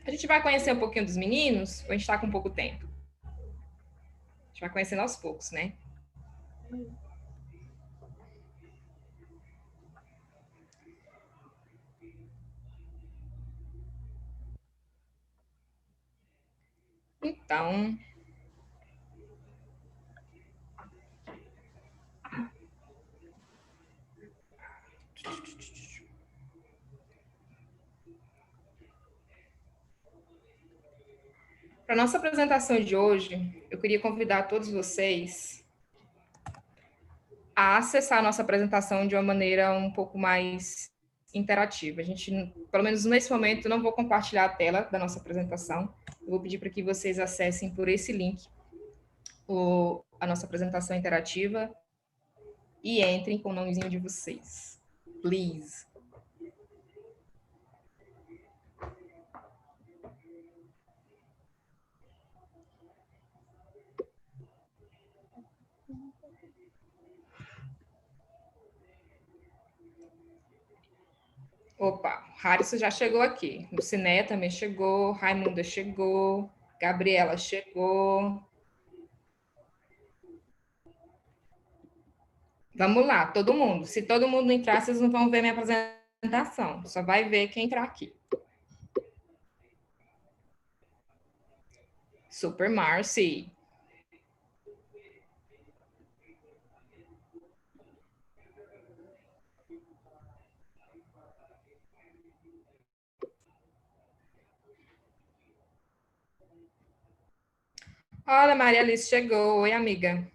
A gente vai conhecer um pouquinho dos meninos, ou a gente está com pouco tempo? A gente vai conhecendo aos poucos, né? Então, para a nossa apresentação de hoje, eu queria convidar todos vocês a acessar a nossa apresentação de uma maneira um pouco mais interativa. A gente, pelo menos nesse momento, não vou compartilhar a tela da nossa apresentação. Eu vou pedir para que vocês acessem por esse link a nossa apresentação interativa e entrem com o nomezinho de vocês. Please. Opa, Harrison já chegou aqui. Luciné também chegou, Raimunda chegou, Gabriela chegou. Vamos lá, todo mundo. Se todo mundo entrar, vocês não vão ver minha apresentação. Só vai ver quem entrar aqui. Super Marcy. Olha, Maria Alice chegou. Oi, amiga.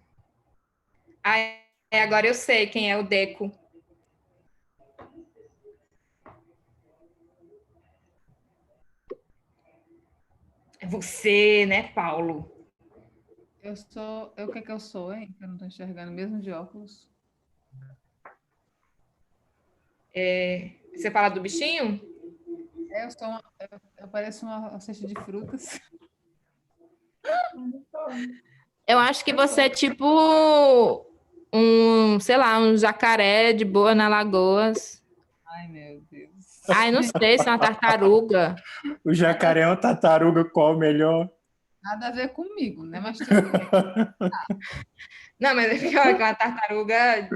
Agora eu sei quem é o Deco. É você, né, Paulo? Eu sou. O que é que eu sou, hein? Que eu não estou enxergando, mesmo de óculos. Você fala do bichinho? Eu pareço uma cesta de frutas. Eu acho que você é tipo sei lá, um jacaré de boa na Lagoas. Ai, meu Deus. Ai, não sei se é uma tartaruga. O jacaré é uma tartaruga, qual o melhor? Nada a ver comigo, né? Mas tudo bem. Não, mas é pior que uma tartaruga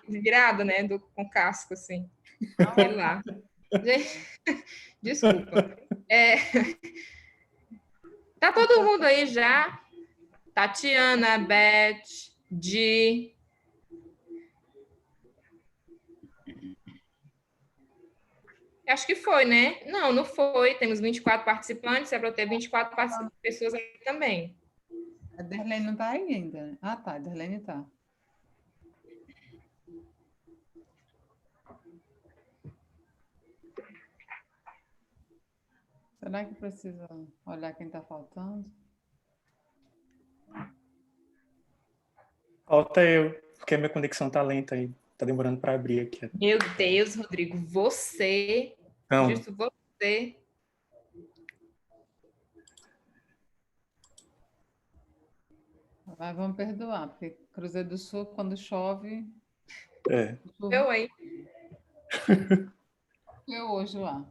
virada, né? Com casco, assim. Sei lá. Desculpa. Tá todo mundo aí já? Tatiana, Beth, Di. Acho que foi, né? Não, não foi. Temos 24 participantes, é para ter 24 pessoas aqui também. A Derlene não está aí ainda, né? Ah, tá. A Derlene está. Será que precisa olhar quem está faltando? Falta eu, porque a minha conexão tá lenta aí. Tá demorando para abrir aqui. Meu Deus, Rodrigo, você. Não. Justo você. Mas vamos perdoar, porque Cruzeiro do Sul, quando chove. É. Eu, hein? Eu hoje lá.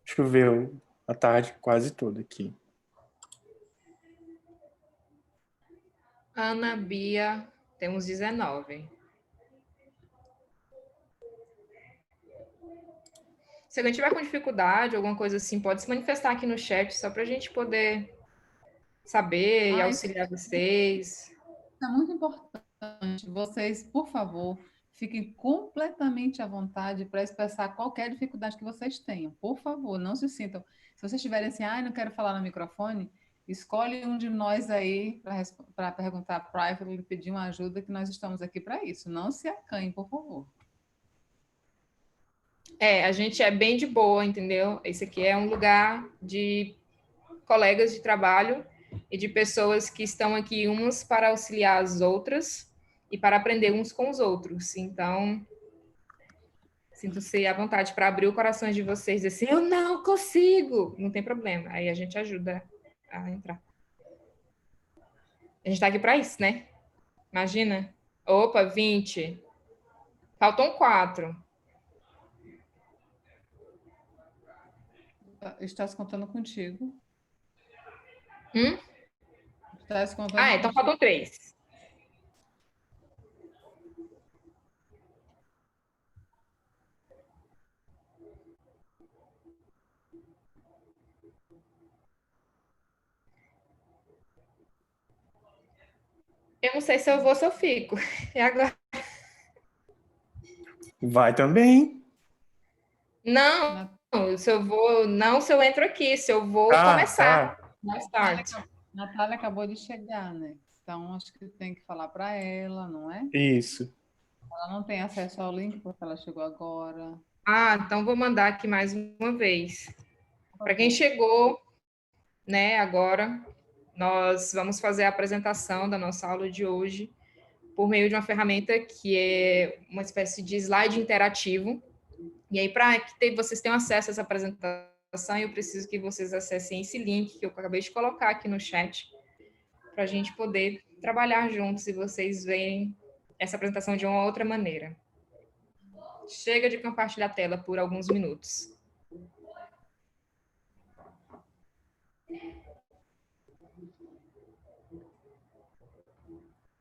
Choveu a tarde quase toda aqui. Ana, Bia, temos 19. Se alguém tiver com dificuldade, alguma coisa assim, pode se manifestar aqui no chat, só para a gente poder saber e auxiliar vocês. É muito importante. Vocês, por favor, fiquem completamente à vontade para expressar qualquer dificuldade que vocês tenham. Por favor, não se sintam. Se vocês estiverem assim, não quero falar no microfone, escolhe um de nós aí para perguntar privately, pedir uma ajuda, que nós estamos aqui para isso. Não se acanhem, por favor. A gente é bem de boa, entendeu? Esse aqui é um lugar de colegas de trabalho e de pessoas que estão aqui umas para auxiliar as outras e para aprender uns com os outros. Então, sinto-se à vontade para abrir o coração de vocês e dizer assim, eu não consigo. Não tem problema. Aí a gente ajuda a entrar. A gente está aqui para isso, né? Imagina. Opa, 20. Faltam 4. Está se contando contigo. Hum? Está se contando Ah, então contigo. faltam 3. Eu não sei se eu vou ou se eu fico. E agora? Vai também. Não, se eu vou, não se eu entro aqui, se eu vou começar. Tá. No start. Natália acabou de chegar, né? Então, acho que tem que falar para ela, não é? Isso. Ela não tem acesso ao link porque ela chegou agora. Ah, então vou mandar aqui mais uma vez. Para quem chegou, né, agora, nós vamos fazer a apresentação da nossa aula de hoje por meio de uma ferramenta que é uma espécie de slide interativo. E aí, para que vocês tenham acesso a essa apresentação, eu preciso que vocês acessem esse link que eu acabei de colocar aqui no chat, para a gente poder trabalhar juntos e vocês verem essa apresentação de uma outra maneira. Chega de compartilhar a tela por alguns minutos.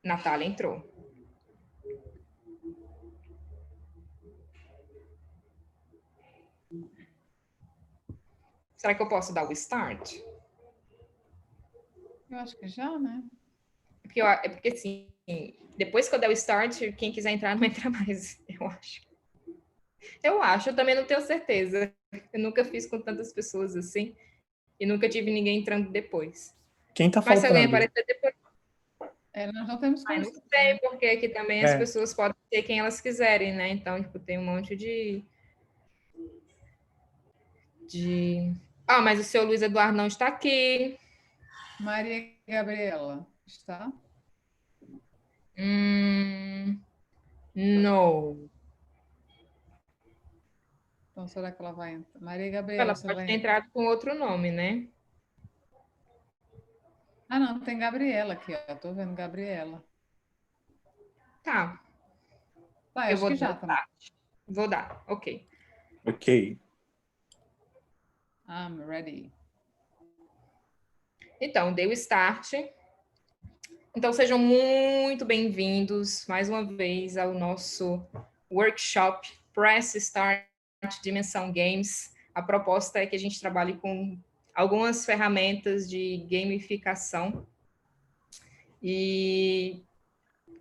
Natália entrou. Será que eu posso dar o start? Eu acho que já, né? Porque assim, depois que eu der o start, quem quiser entrar não entra mais, eu acho. Eu também não tenho certeza. Eu nunca fiz com tantas pessoas assim e nunca tive ninguém entrando depois. Quem tá Mas se alguém faltando? aparecer depois, Nós não temos não condição. sei, porque aqui também as É. pessoas podem ser quem elas quiserem, né? Então, tipo, tem um monte de... Ah, mas o seu Luiz Eduardo não está aqui. Maria Gabriela, está? Não. Então, será que ela vai entrar? Maria Gabriela, Ela você pode vai ter entrar? entrado com outro nome, né? Ah, não, tem Gabriela aqui, ó. Estou vendo Gabriela. Tá. Tá, Eu acho vou que já dar. também. Vou dar, ok. Ok. I'm ready. Então, dei o start. Então, sejam muito bem-vindos mais uma vez ao nosso workshop Press Start Dimensão Games. A proposta é que a gente trabalhe com algumas ferramentas de gamificação e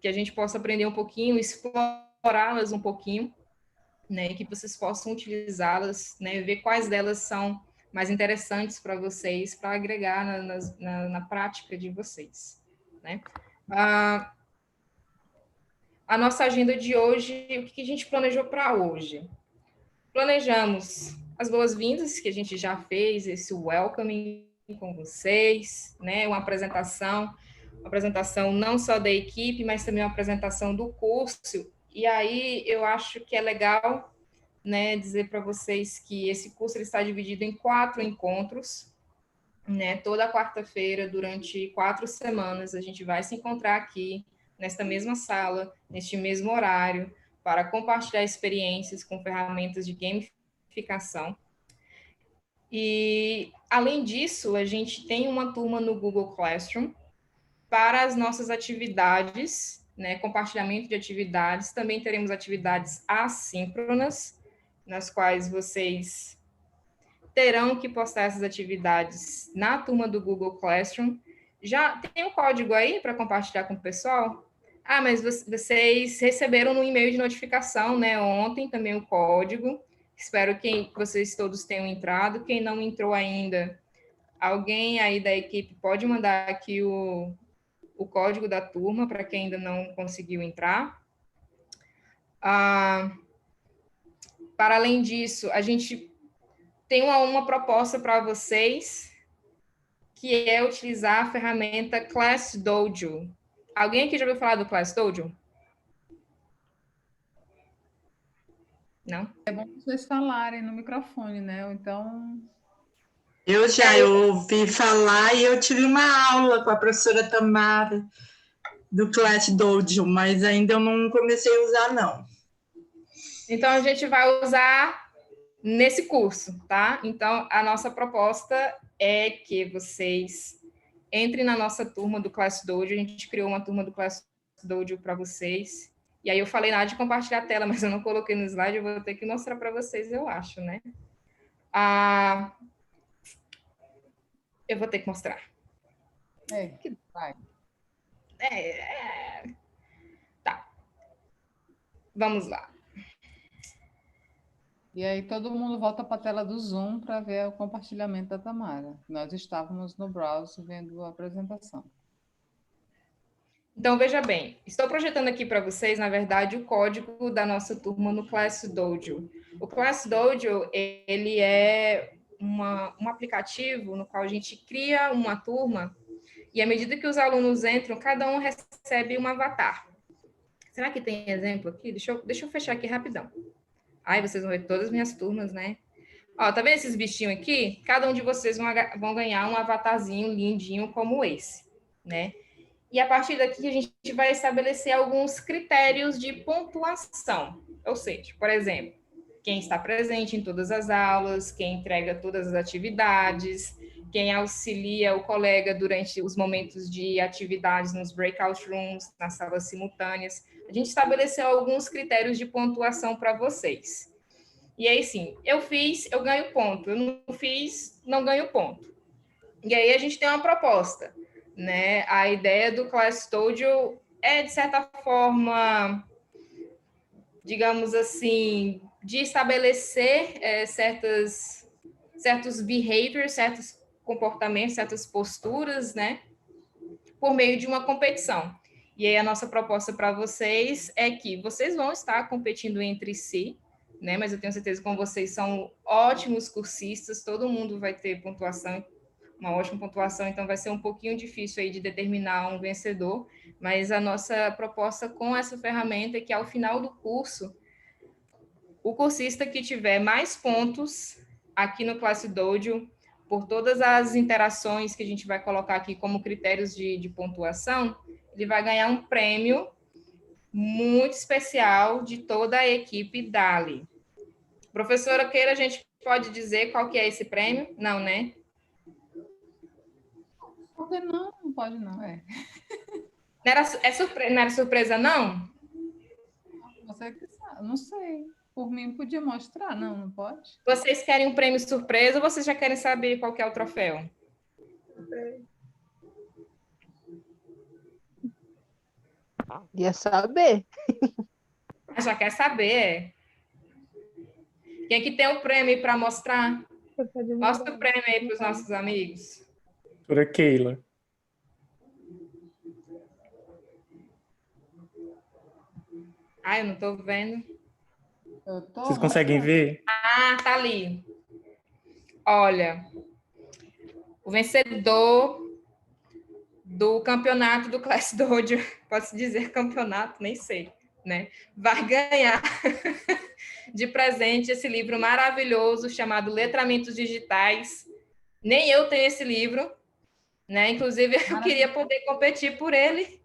que a gente possa aprender um pouquinho, explorá-las um pouquinho, né, e que vocês possam utilizá-las, né, ver quais delas são mais interessantes para vocês, para agregar na prática de vocês, né? A nossa agenda de hoje, o que a gente planejou para hoje? Planejamos as boas-vindas, que a gente já fez, esse welcoming com vocês, né? Uma apresentação não só da equipe, mas também uma apresentação do curso. E aí eu acho que é legal, né, dizer para vocês que esse curso ele está dividido em 4 encontros, né? Toda quarta-feira, durante 4 semanas, a gente vai se encontrar aqui, nesta mesma sala, neste mesmo horário, para compartilhar experiências com ferramentas de gamificação. E, além disso, a gente tem uma turma no Google Classroom para as nossas atividades, né, compartilhamento de atividades. Também teremos atividades assíncronas, nas quais vocês terão que postar essas atividades na turma do Google Classroom. Já tem um código aí para compartilhar com o pessoal? Ah, mas vocês receberam no e-mail de notificação, né? Ontem também o código. Espero que vocês todos tenham entrado. Quem não entrou ainda, alguém aí da equipe pode mandar aqui o código da turma para quem ainda não conseguiu entrar. Para além disso, a gente tem uma proposta para vocês, que é utilizar a ferramenta Class Dojo. Alguém aqui já ouviu falar do Class Dojo? Não? É bom vocês falarem no microfone, né? Ou então... Eu já ouvi falar e eu tive uma aula com a professora Tamara do Class Dojo, mas ainda eu não comecei a usar, não. Então, a gente vai usar nesse curso, tá? Então, a nossa proposta é que vocês entrem na nossa turma do Class Dojo. A gente criou uma turma do Class Dojo para vocês. E aí eu falei nada de compartilhar a tela, mas eu não coloquei no slide, eu vou ter que mostrar para vocês, eu acho, né? Eu vou ter que mostrar. Vai. Tá. Vamos lá. E aí todo mundo volta para a tela do Zoom para ver o compartilhamento da Tamara. Nós estávamos no browser vendo a apresentação. Então, veja bem, estou projetando aqui para vocês, na verdade, o código da nossa turma no Class Dojo. O Class Dojo, ele é um aplicativo no qual a gente cria uma turma e, à medida que os alunos entram, cada um recebe um avatar. Será que tem exemplo aqui? Deixa eu fechar aqui rapidão. Aí vocês vão ver todas as minhas turmas, né? Ó, tá vendo esses bichinhos aqui? Cada um de vocês vão ganhar um avatarzinho lindinho como esse, né? E a partir daqui a gente vai estabelecer alguns critérios de pontuação. Ou seja, por exemplo, quem está presente em todas as aulas, quem entrega todas as atividades, quem auxilia o colega durante os momentos de atividades nos breakout rooms, nas salas simultâneas. A gente estabeleceu alguns critérios de pontuação para vocês. E aí, sim, eu fiz, eu ganho ponto. Eu não fiz, não ganho ponto. E aí a gente tem uma proposta, né? A ideia do Class Dojo é, de certa forma, digamos assim, de estabelecer certos behaviors, certos comportamentos, certas posturas, né? Por meio de uma competição. E aí a nossa proposta para vocês é que vocês vão estar competindo entre si, né? Mas eu tenho certeza que como vocês são ótimos cursistas, todo mundo vai ter pontuação, uma ótima pontuação, então vai ser um pouquinho difícil aí de determinar um vencedor, mas a nossa proposta com essa ferramenta é que ao final do curso, o cursista que tiver mais pontos aqui no Class Dojo, por todas as interações que a gente vai colocar aqui como critérios de pontuação, ele vai ganhar um prêmio muito especial de toda a equipe Dali. Professora Keira, a gente pode dizer qual que é esse prêmio? Não, né? Por que não? Não pode não, é. Não era surpresa, não? Você que sabe, não sei. Por mim podia mostrar, não pode? Vocês querem um prêmio surpresa ou vocês já querem saber qual que é o troféu? Ia saber. Já quer saber, é. Quem que tem o prêmio para mostrar? Mostra o prêmio aí para os nossos amigos. Doutora Keila. Eu não estou vendo. Vocês conseguem ver? Tá ali. Olha, o vencedor do campeonato do Class Dojo, posso dizer campeonato, nem sei, né? Vai ganhar de presente esse livro maravilhoso chamado Letramentos Digitais. Nem eu tenho esse livro, né? Inclusive, eu queria poder competir por ele.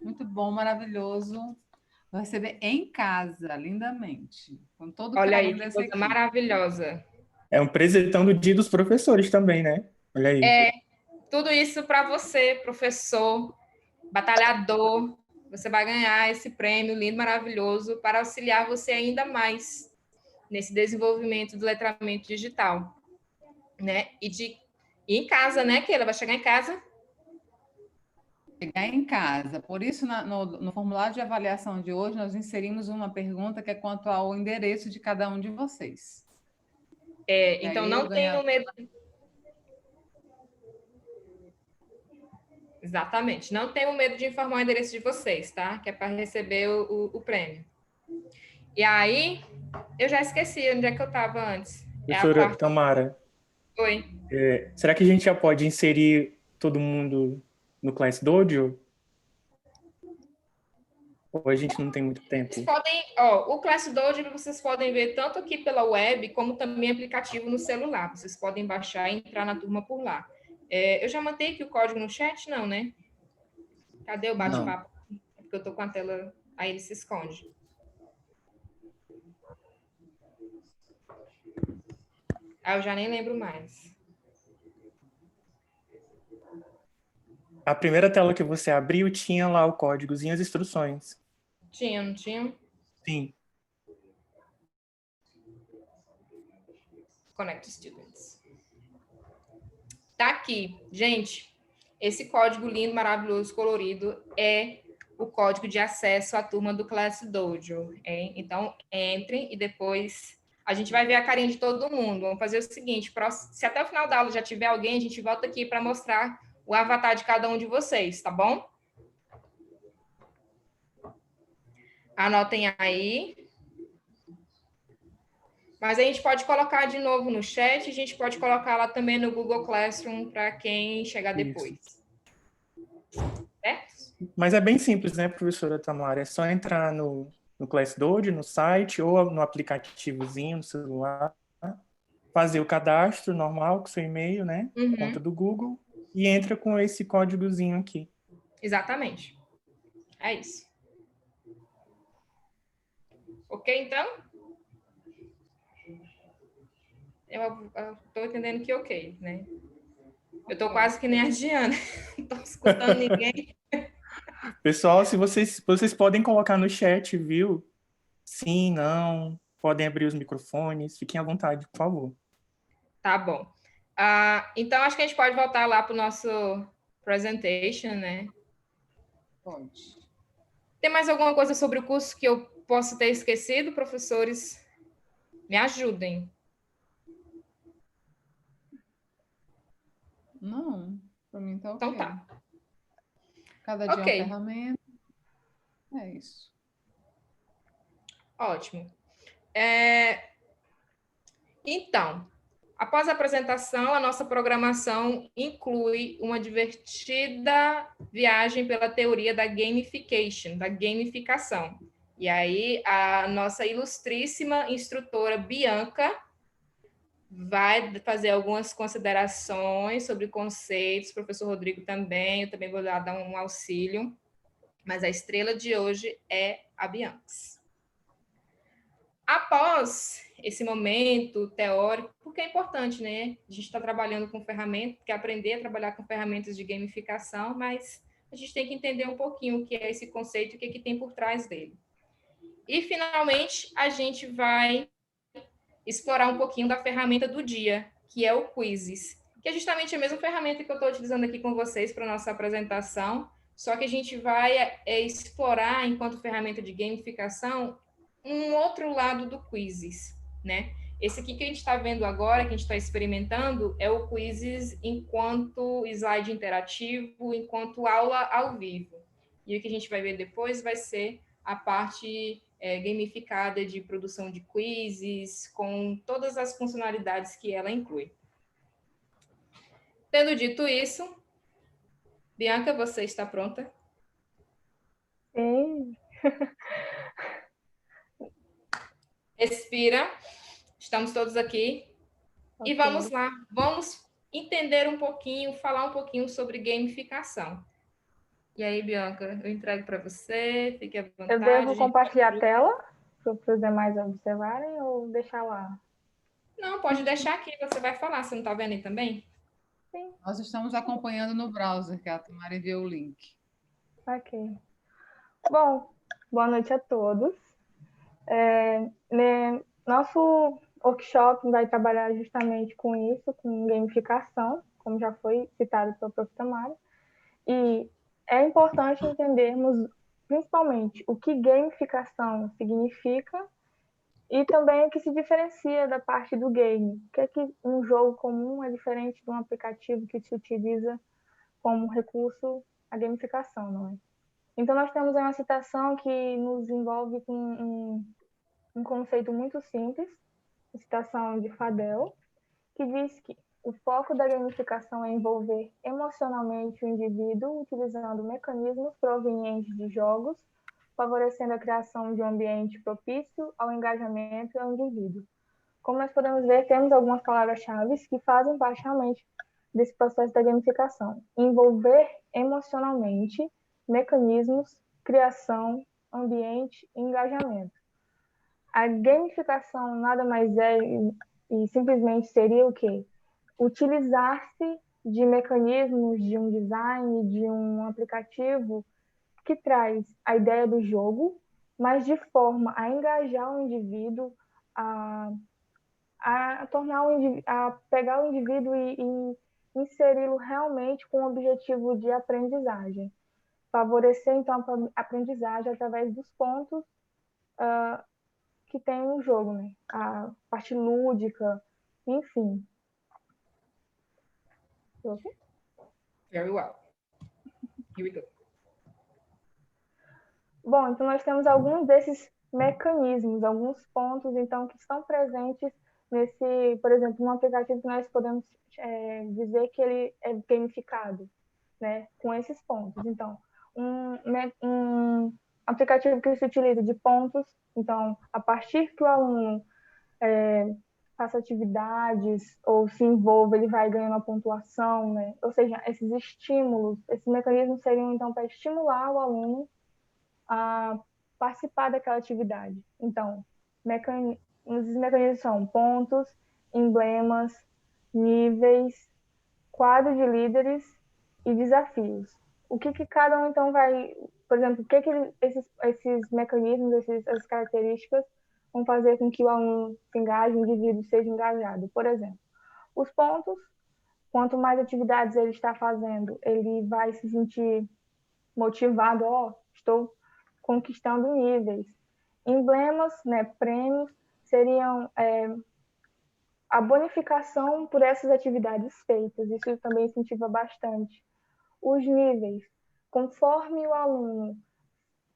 Muito bom, maravilhoso. Vai receber em casa, lindamente. Com todo Olha aí, carinho que dessa coisa equipe. maravilhosa. É um presentão do Dia dos Professores também, né? Olha aí. Tudo isso para você, professor, batalhador. Você vai ganhar esse prêmio lindo, maravilhoso, para auxiliar você ainda mais nesse desenvolvimento do letramento digital, né? E em casa, né, Keila? Vai chegar em casa? Chegar em casa. Por isso, no formulário de avaliação de hoje, nós inserimos uma pergunta que é quanto ao endereço de cada um de vocês. Então, não tenham medo. Exatamente. Não tenham medo de informar o endereço de vocês, tá? Que é para receber o prêmio. E aí, eu já esqueci onde é que eu estava antes. Professora Tamara. Oi. Será que a gente já pode inserir todo mundo no Class Dojo? Ou a gente não tem muito tempo? Vocês podem, o Class Dojo vocês podem ver tanto aqui pela web, como também aplicativo no celular. Vocês podem baixar e entrar na turma por lá. Eu já mandei aqui o código no chat? Não, né? Cadê o bate-papo? Porque eu estou com a tela Aí ele se esconde. Aí eu já nem lembro mais. A primeira tela que você abriu tinha lá o códigozinho, as instruções. Tinha, não tinha? Sim. Connect Students. Tá aqui. Gente, esse código lindo, maravilhoso, colorido é o código de acesso à turma do Class Dojo. Hein? Então, entrem e depois a gente vai ver a carinha de todo mundo. Vamos fazer o seguinte, se até o final da aula já tiver alguém, a gente volta aqui para mostrar o avatar de cada um de vocês, tá bom? Anotem aí. Mas a gente pode colocar de novo no chat, a gente pode colocar lá também no Google Classroom para quem chegar depois. Certo? Mas é bem simples, né, professora Tamara? É só entrar no ClassDojo, no site, ou no aplicativozinho no celular, fazer o cadastro normal com seu e-mail, né? Uhum. Conta do Google, e entra com esse códigozinho aqui. Exatamente. É isso. Ok, então? Eu estou entendendo que ok, né? Eu estou quase que nem a Diana. Não estou escutando ninguém. Pessoal, se vocês podem colocar no chat, viu? Sim, não. Podem abrir os microfones. Fiquem à vontade, por favor. Tá bom. Então, acho que a gente pode voltar lá para o nosso presentation, né? Pode. Tem mais alguma coisa sobre o curso que eu posso ter esquecido, professores? Me ajudem. Não, para mim tá ok. Então tá. Cada dia Ok. uma ferramenta. É isso. Ótimo. Então, após a apresentação, a nossa programação inclui uma divertida viagem pela teoria da gamification, da gamificação. E aí, a nossa ilustríssima instrutora Bianca vai fazer algumas considerações sobre conceitos, o professor Rodrigo também, eu também vou dar um auxílio, mas a estrela de hoje é a Bianca. Após esse momento teórico, porque é importante, né? A gente está trabalhando com ferramentas, quer aprender a trabalhar com ferramentas de gamificação, mas a gente tem que entender um pouquinho o que é esse conceito e o que, é que tem por trás dele. E, finalmente, a gente vai explorar um pouquinho da ferramenta do dia, que é o Quizzes, que é justamente a mesma ferramenta que eu estou utilizando aqui com vocês para a nossa apresentação, só que a gente vai explorar, enquanto ferramenta de gamificação, um outro lado do Quizzes, né? Esse aqui que a gente está vendo agora, que a gente está experimentando, é o Quizzes enquanto slide interativo, enquanto aula ao vivo. E o que a gente vai ver depois vai ser a parte gamificada de produção de quizzes, com todas as funcionalidades que ela inclui. Tendo dito isso, Bianca, você está pronta? Sim. Respira. Estamos todos aqui. Ok. E vamos lá. Vamos entender um pouquinho, falar um pouquinho sobre gamificação. E aí, Bianca, eu entrego para você. Fique à vontade. Eu devo compartilhar a tela para os demais observarem ou deixar lá? Não, pode deixar aqui. Você vai falar. Você não está vendo aí também? Sim. Nós estamos acompanhando no browser, que a Tamara enviou o link. Ok. Bom, boa noite a todos. Nosso workshop vai trabalhar justamente com isso, com gamificação, como já foi citado pelo professor Tamara. E é importante entendermos, principalmente, o que gamificação significa e também o que se diferencia da parte do game. O que é que um jogo comum é diferente de um aplicativo que se utiliza como recurso a gamificação, não é? Então, nós temos uma citação que nos envolve com um conceito muito simples, a citação de Fadel, que diz que o foco da gamificação é envolver emocionalmente o indivíduo utilizando mecanismos provenientes de jogos, favorecendo a criação de um ambiente propício ao engajamento e ao indivíduo. Como nós podemos ver, temos algumas palavras-chave que fazem parte realmente desse processo da gamificação. Envolver emocionalmente, mecanismos, criação ambiente e engajamento. A gamificação nada mais é e simplesmente seria o quê? Utilizar-se de mecanismos de um design, de um aplicativo que traz a ideia do jogo, mas de forma a engajar o indivíduo, a tornar a pegar o indivíduo e inseri-lo realmente com o objetivo de aprendizagem. Favorecer, então, a aprendizagem através dos pontos que tem no jogo, né? A parte lúdica, enfim. Okay? Very well. Here we go. Bom, então nós temos alguns desses mecanismos, alguns pontos, então, que estão presentes nesse, por exemplo, um aplicativo que nós podemos dizer que ele é gamificado, né? Com esses pontos. Então, um aplicativo que se utiliza de pontos, então, a partir que o aluno faça atividades ou se envolva, ele vai ganhando a pontuação, né? Ou seja, esses estímulos, esses mecanismos seriam, então, para estimular o aluno a participar daquela atividade. Então, os mecanismos são pontos, emblemas, níveis, quadro de líderes e desafios. O que cada um, então, vai... Por exemplo, o que esses mecanismos, essas características vão fazer com que o aluno se engaje, o indivíduo seja engajado? Por exemplo, os pontos, quanto mais atividades ele está fazendo, ele vai se sentir motivado, estou conquistando níveis. Emblemas, né, prêmios, seriam a bonificação por essas atividades feitas. Isso também incentiva bastante. Os níveis, conforme o aluno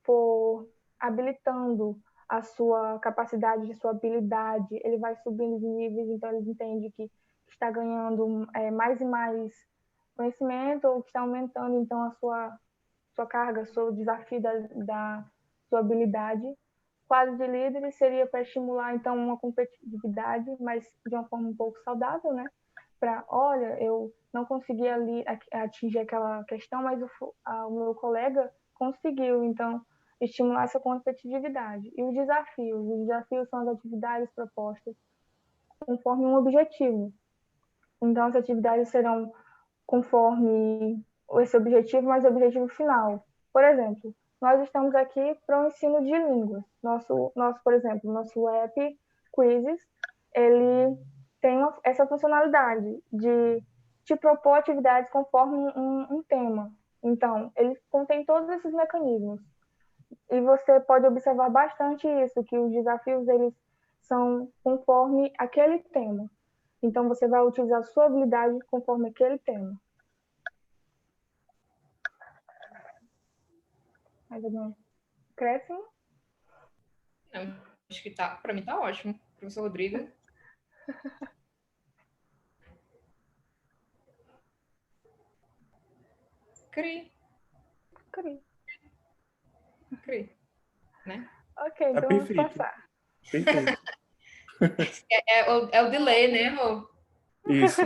for habilitando a sua capacidade, a sua habilidade, ele vai subindo de níveis, então ele entende que está ganhando mais e mais conhecimento, ou que está aumentando, então, a sua carga, seu desafio da sua habilidade. Quadro de líderes seria para estimular, então, uma competitividade, mas de uma forma um pouco saudável, né? Para, olha, eu não consegui ali atingir aquela questão, mas o meu colega conseguiu, então, estimular essa competitividade. E os desafios são as atividades propostas conforme um objetivo. Então, as atividades serão conforme esse objetivo, mas o objetivo final. Por exemplo, nós estamos aqui para o ensino de línguas. Por exemplo, nosso app Quizzes, ele tem essa funcionalidade de te propor atividades conforme um tema. Então, ele contém todos esses mecanismos. E você pode observar bastante isso, que os desafios eles são conforme aquele tema. Então, você vai utilizar a sua habilidade conforme aquele tema. Mais algum acréscimo? Não, acho que para mim tá ótimo. Professor Rodrigo. Cri. Né? Ok, então vamos passar. Perfeito. É o delay, né, Rô? Isso.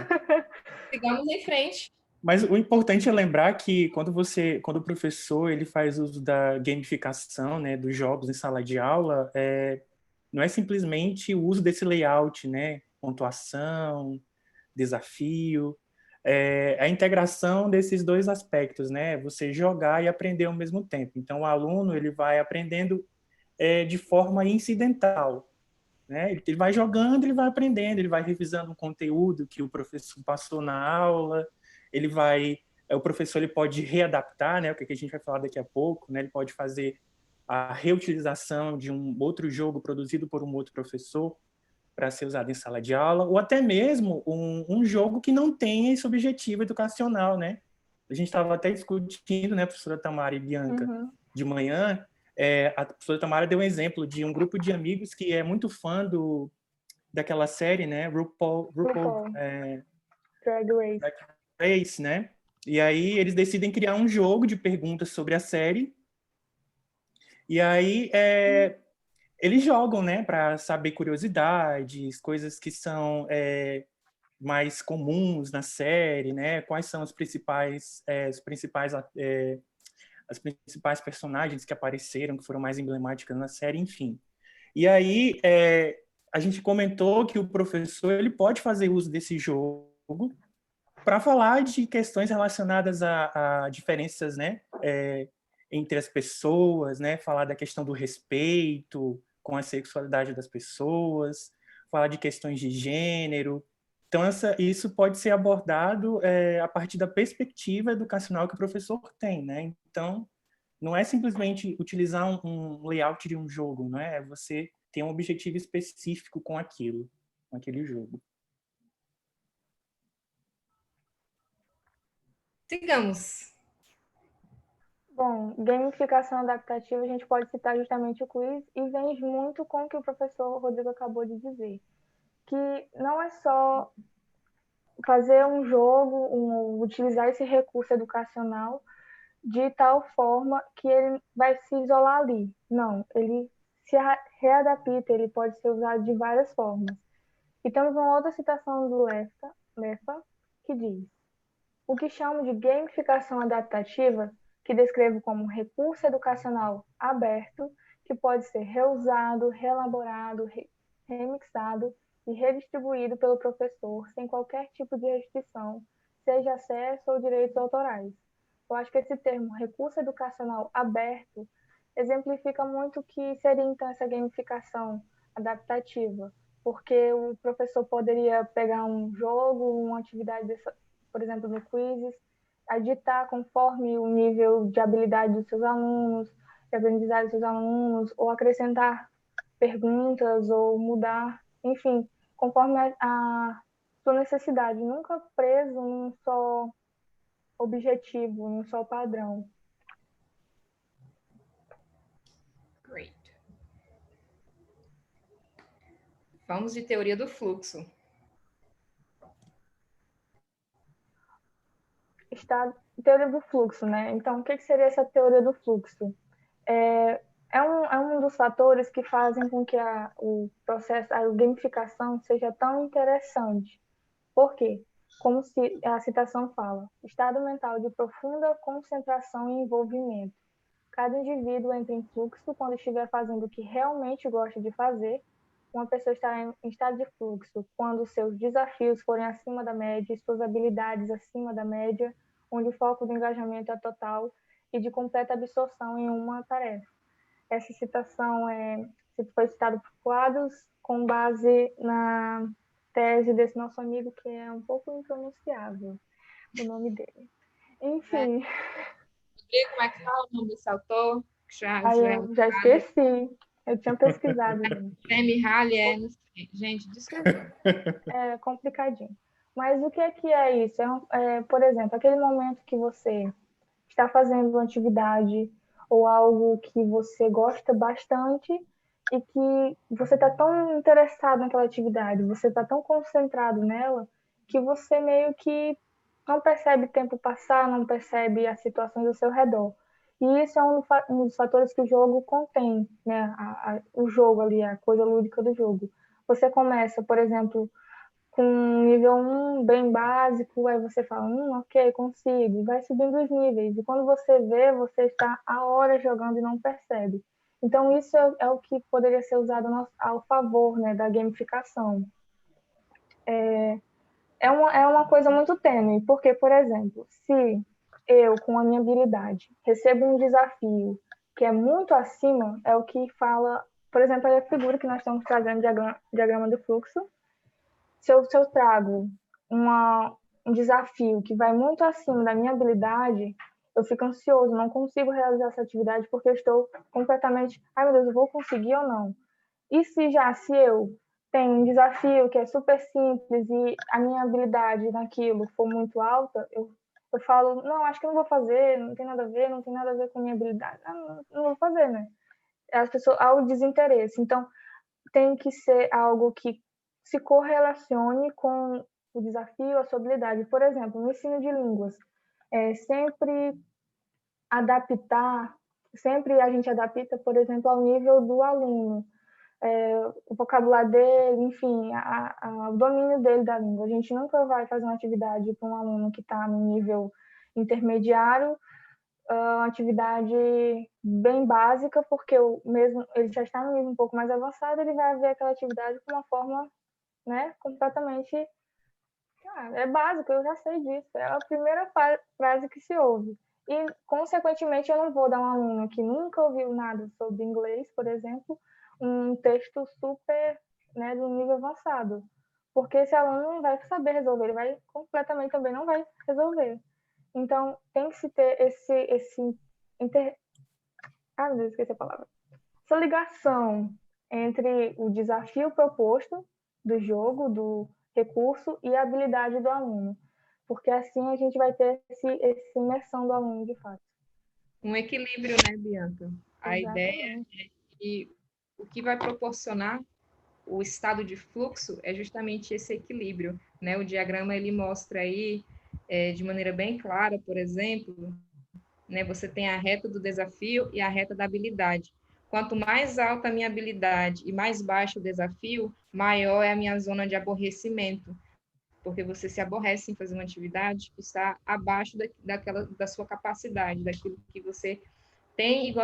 Sigamos em frente. Mas o importante é lembrar que quando o professor ele faz uso da gamificação, né, dos jogos em sala de aula, não é simplesmente o uso desse layout, né, pontuação, desafio, a integração desses dois aspectos, né, você jogar e aprender ao mesmo tempo. Então, o aluno ele vai aprendendo de forma incidental, né? Ele vai jogando, ele vai aprendendo, ele vai revisando o conteúdo que o professor passou na aula, o professor ele pode readaptar, né? O que a gente vai falar daqui a pouco, né? Ele pode fazer a reutilização de um outro jogo produzido por um outro professor para ser usado em sala de aula, ou até mesmo um jogo que não tenha esse objetivo educacional, né? A gente estava até discutindo, né, professora Tamara e Bianca, de manhã, a professora Tamara deu um exemplo de um grupo de amigos que é muito fã daquela série, né, RuPaul Drag Race, né? E aí eles decidem criar um jogo de perguntas sobre a série. E aí eles jogam, né, para saber curiosidades, coisas que são mais comuns na série, né? Quais são os principais as principais personagens que apareceram, que foram mais emblemáticas na série, enfim. E aí, a gente comentou que o professor ele pode fazer uso desse jogo para falar de questões relacionadas a diferenças, né, entre as pessoas, né, falar da questão do respeito com a sexualidade das pessoas, falar de questões de gênero. Então, isso pode ser abordado a partir da perspectiva educacional que o professor tem, né? Então, não é simplesmente utilizar um layout de um jogo, não é? É você ter um objetivo específico com aquilo, com aquele jogo. Sigamos. Bom, gamificação adaptativa, a gente pode citar justamente o quiz e vem muito com o que o professor Rodrigo acabou de dizer, que não é só fazer um jogo, utilizar esse recurso educacional de tal forma que ele vai se isolar ali. Não, ele se readapta, ele pode ser usado de várias formas. E temos uma outra citação do Leffa, que diz: o que chamo de gamificação adaptativa, que descrevo como um recurso educacional aberto, que pode ser reusado, reelaborado, remixado e redistribuído pelo professor sem qualquer tipo de restrição, seja acesso ou direitos autorais. Eu acho que esse termo, recurso educacional aberto, exemplifica muito o que seria então essa gamificação adaptativa, porque o professor poderia pegar um jogo, uma atividade, por exemplo, no quizzes, editar conforme o nível de habilidade dos seus alunos, de aprendizagem dos seus alunos, ou acrescentar perguntas, ou mudar, enfim, conforme a sua necessidade, nunca preso num só objetivo, num só padrão. Great. Vamos de teoria do fluxo. Teoria do fluxo, né? Então, o que seria essa teoria do fluxo? É um dos fatores que fazem com que o processo, a gamificação seja tão interessante. Por quê? Como a citação fala, estado mental de profunda concentração e envolvimento. Cada indivíduo entra em fluxo quando estiver fazendo o que realmente gosta de fazer. Uma pessoa está em estado de fluxo quando seus desafios forem acima da média e suas habilidades acima da média, onde o foco do engajamento é total e de completa absorção em uma tarefa. Essa citação foi citada por Quadros com base na tese desse nosso amigo, que é um pouco impronunciável, o nome dele. Enfim. Rodrigo, como é que fala o nome desse autor? Eu já esqueci. Eu tinha pesquisado. Femi Halle, não sei. Gente, desculpa. É complicadinho. Mas o que é isso? Por exemplo, aquele momento que você está fazendo uma atividade ou algo que você gosta bastante e que você está tão interessado naquela atividade, você está tão concentrado nela, que você meio que não percebe o tempo passar, não percebe as situações ao seu redor. E isso é um dos fatores que o jogo contém, né? O jogo ali, a coisa lúdica do jogo. Você começa, por exemplo, com nível 1 bem básico, aí você fala, ok, consigo, vai subindo os níveis. E quando você vê, você está há horas jogando e não percebe. Então, isso é o que poderia ser usado ao favor, né, da gamificação. É uma coisa muito tênue, porque, por exemplo, se eu, com a minha habilidade, recebo um desafio que é muito acima, é o que fala, por exemplo, a figura que nós estamos trazendo, diagrama do fluxo. Se eu trago um desafio que vai muito acima da minha habilidade, eu fico ansioso, não consigo realizar essa atividade porque eu estou completamente, ai meu Deus, eu vou conseguir ou não? E se eu tenho um desafio que é super simples e a minha habilidade naquilo for muito alta, eu falo, não, acho que eu não vou fazer, não tem nada a ver com a minha habilidade. Não vou fazer, né? As pessoas, há o desinteresse. Então, tem que ser algo que se correlacione com o desafio, a sua habilidade. Por exemplo, no ensino de línguas, sempre a gente adapta, por exemplo, ao nível do aluno, o vocabulário dele, enfim, o domínio dele da língua. A gente nunca vai fazer uma atividade para um aluno que está no nível intermediário uma atividade bem básica, porque ele já está no nível um pouco mais avançado, ele vai ver aquela atividade com uma forma, né, completamente... é básico, eu já sei disso. É a primeira frase que se ouve. E, consequentemente, eu não vou dar um aluno que nunca ouviu nada sobre inglês, por exemplo, um texto super, né, de um nível avançado. Porque esse aluno não vai saber resolver, ele vai completamente também não vai resolver. Então, tem que se ter meu Deus, esqueci a palavra. Essa ligação entre o desafio proposto do jogo, do recurso e a habilidade do aluno. Porque assim a gente vai ter essa imersão do aluno, de fato. Um equilíbrio, né, Bianca? A ideia Exatamente. é que o que vai proporcionar o estado de fluxo é justamente esse equilíbrio, né? O diagrama ele mostra aí de maneira bem clara, por exemplo, né? Você tem a reta do desafio e a reta da habilidade. Quanto mais alta a minha habilidade e mais baixo o desafio, maior é a minha zona de aborrecimento, porque você se aborrece em fazer uma atividade que está abaixo da sua capacidade, daquilo que você tem e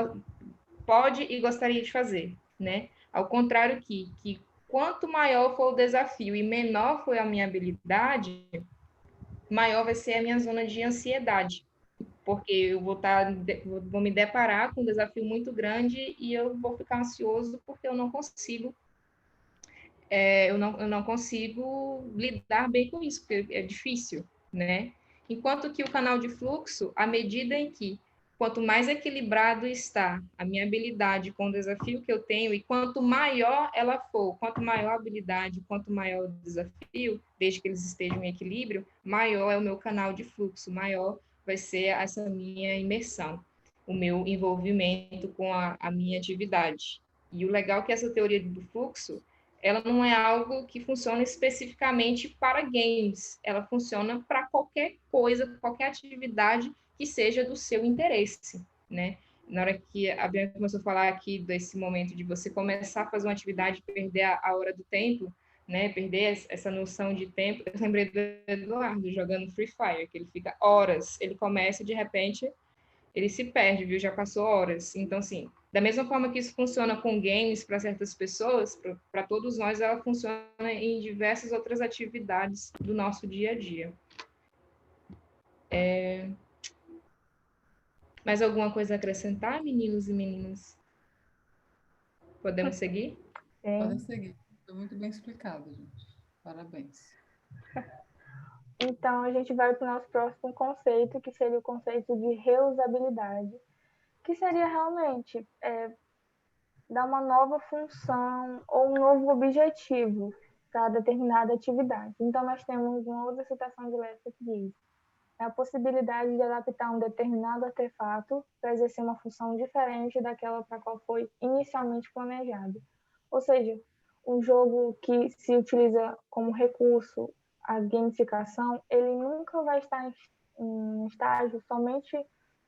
pode e gostaria de fazer, né? Ao contrário que quanto maior for o desafio e menor for a minha habilidade, maior vai ser a minha zona de ansiedade, porque eu vou me deparar com um desafio muito grande e eu vou ficar ansioso porque eu não consigo eu não consigo lidar bem com isso, porque é difícil, né? Enquanto que o canal de fluxo, à medida em que quanto mais equilibrado está a minha habilidade com o desafio que eu tenho, e quanto maior ela for, quanto maior a habilidade, quanto maior o desafio, desde que eles estejam em equilíbrio, maior é o meu canal de fluxo, maior vai ser essa minha imersão, o meu envolvimento com a minha atividade. E o legal é que essa teoria do fluxo, ela não é algo que funciona especificamente para games, ela funciona para qualquer coisa, qualquer atividade que seja do seu interesse, né? Na hora que a Bianca começou a falar aqui desse momento de você começar a fazer uma atividade e perder a hora do tempo, né? Perder essa noção de tempo, eu lembrei do Eduardo jogando Free Fire, que ele fica horas, ele começa e de repente ele se perde, viu? Já passou horas. Então, assim, da mesma forma que isso funciona com games para certas pessoas, para todos nós, ela funciona em diversas outras atividades do nosso dia a dia. Mais alguma coisa a acrescentar, meninos e meninas? Podemos seguir? Podem Sim. seguir. Foi muito bem explicado, gente. Parabéns. Então, a gente vai para o nosso próximo conceito, que seria o conceito de reusabilidade, que seria realmente dar uma nova função ou um novo objetivo para determinada atividade. Então, nós temos uma outra citação de Lessa que diz: é a possibilidade de adaptar um determinado artefato para exercer uma função diferente daquela para a qual foi inicialmente planejado. Ou seja, um jogo que se utiliza como recurso a gamificação, ele nunca vai estar em estágio somente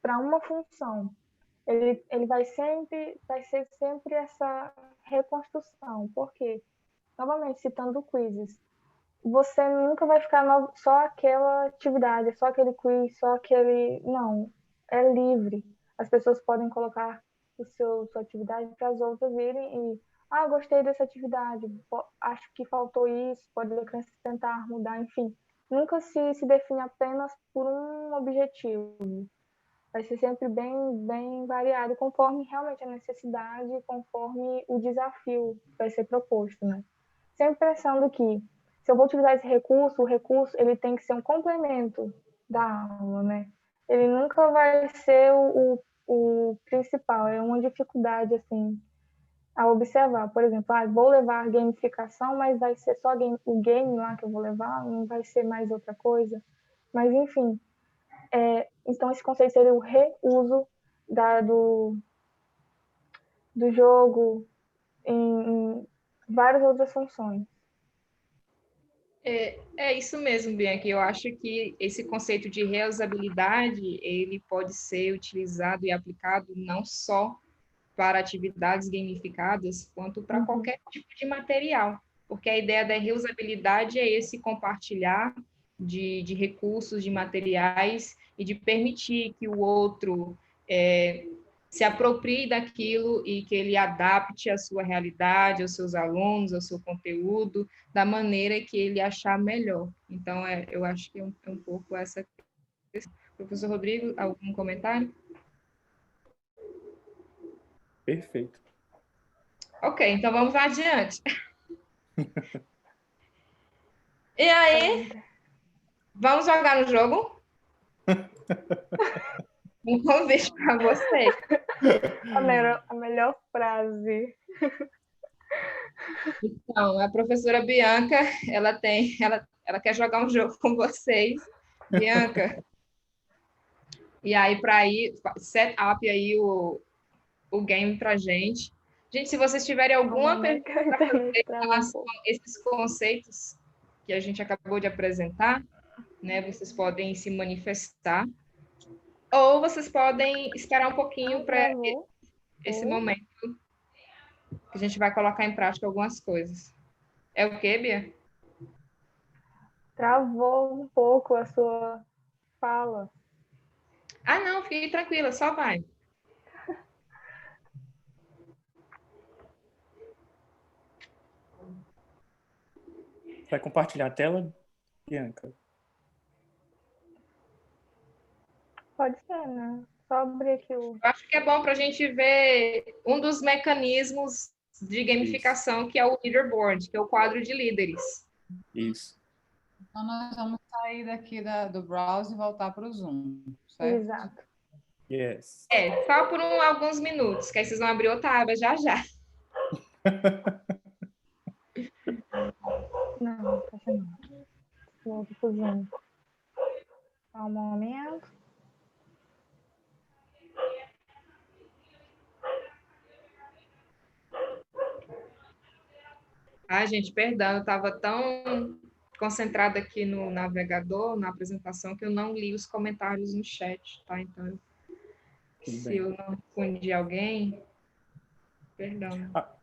para uma função. Ele vai ser sempre essa reconstrução. Por quê? Novamente, citando quizzes, você nunca vai ficar só aquela atividade, só aquele quiz, só aquele... Não, é livre. As pessoas podem colocar sua atividade para as outras virem e... gostei dessa atividade, acho que faltou isso, pode acrescentar, mudar, enfim. Nunca se define apenas por um objetivo. Vai ser sempre bem variado, conforme realmente a necessidade, conforme o desafio vai ser proposto, né? Sempre pensando que, se eu vou utilizar esse recurso, o recurso ele tem que ser um complemento da aula, né? Ele nunca vai ser o principal, é uma dificuldade, assim, a observar. Por exemplo, vou levar gamificação, mas vai ser só o game lá que eu vou levar, não vai ser mais outra coisa. Mas, enfim, então esse conceito seria o reuso do jogo em várias outras funções. É isso mesmo, Bianca. Eu acho que esse conceito de reusabilidade, ele pode ser utilizado e aplicado não só para atividades gamificadas, quanto para qualquer tipo de material, porque a ideia da reusabilidade é esse compartilhar de recursos, de materiais, e de permitir que o outro se aproprie daquilo e que ele adapte a sua realidade, aos seus alunos, ao seu conteúdo, da maneira que ele achar melhor. Então, eu acho que é um pouco essa questão. Professor Rodrigo, algum comentário? Perfeito. Ok, então vamos adiante. E aí, vamos jogar no jogo? Um convite para vocês. A melhor frase. Então, a professora Bianca, ela quer jogar um jogo com vocês. Bianca, e aí para ir, set up aí o game para gente. Gente, se vocês tiverem alguma pergunta para fazer em relação a esses conceitos que a gente acabou de apresentar, né, vocês podem se manifestar, ou vocês podem esperar um pouquinho para esse momento que a gente vai colocar em prática algumas coisas. É o quê, Bia? Travou um pouco a sua fala. Ah, não, fique tranquila, só vai. Vai compartilhar a tela, Bianca? Pode ser, né? Só abrir aqui o... Eu acho que é bom para a gente ver um dos mecanismos de gamificação, que é o leaderboard, que é o quadro de líderes. Isso. Então, nós vamos sair daqui do browser e voltar para o Zoom, certo? Exato. Yes. Só por alguns minutos, que aí vocês vão abrir outra aba já já. Não, tá não. Vou cozinhar. Só um momento. Ah, gente, perdão, eu estava tão concentrada aqui no navegador, na apresentação, que eu não li os comentários no chat, tá? Então, se eu não confundi alguém, perdão. A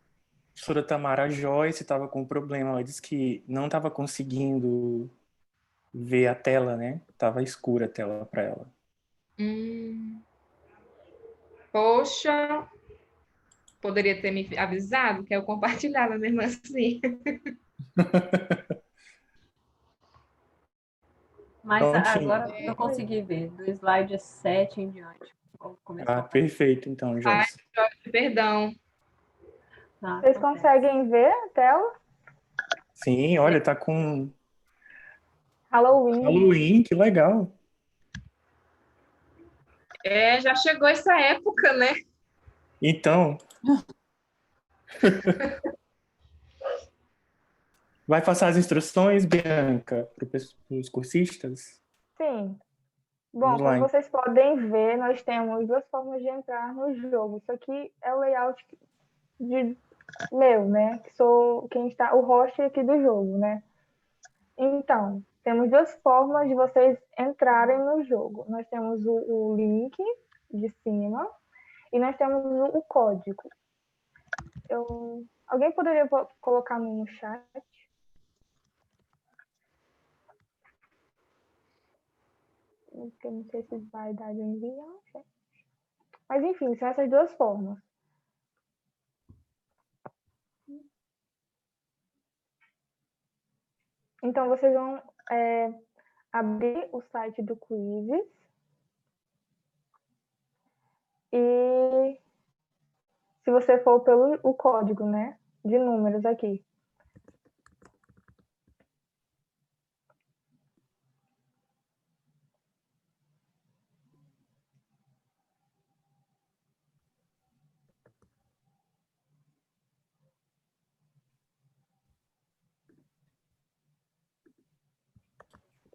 professora Tamara Joyce estava com um problema. Ela disse que não estava conseguindo ver a tela, né? Tava escura a tela para ela. Poxa, poderia ter me avisado que eu compartilhava mesmo assim. Mas Então, enfim. agora eu consegui ver, do slide 7 em diante. Perfeito, então, Joyce. Perdão. Vocês conseguem ver a tela? Sim, olha, tá com Halloween. Halloween, que legal. Já chegou essa época, né? Então, vai passar as instruções, Bianca, para os cursistas? Sim. Bom, como vocês podem ver, nós temos duas formas de entrar no jogo. Isso aqui é o layout meu, né? Que sou quem está, o host aqui do jogo, né? Então, temos duas formas de vocês entrarem no jogo. Nós temos o link de cima e nós temos o código. Alguém poderia colocar no chat? Porque eu não sei se vai dar de enviar. Mas, enfim, são essas duas formas. Então, vocês vão abrir o site do Quizzes. E se você for pelo o código, né? De números aqui.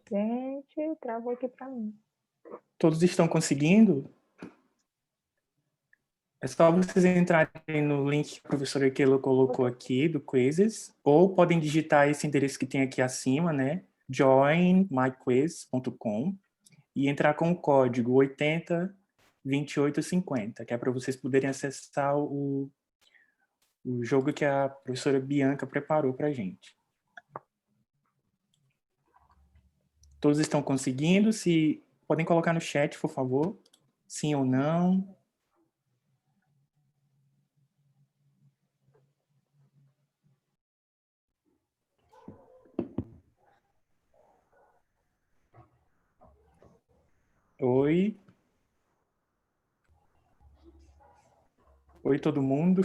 Gente, travou aqui para mim. Todos estão conseguindo? É só vocês entrarem no link que a professora Keila colocou aqui do Quizzes, ou podem digitar esse endereço que tem aqui acima, né? joinmyquiz.com e entrar com o código 802850, que é para vocês poderem acessar o jogo que a professora Bianca preparou para a gente. Todos estão conseguindo? Se podem colocar no chat, por favor. Sim ou não? Oi? Oi, todo mundo?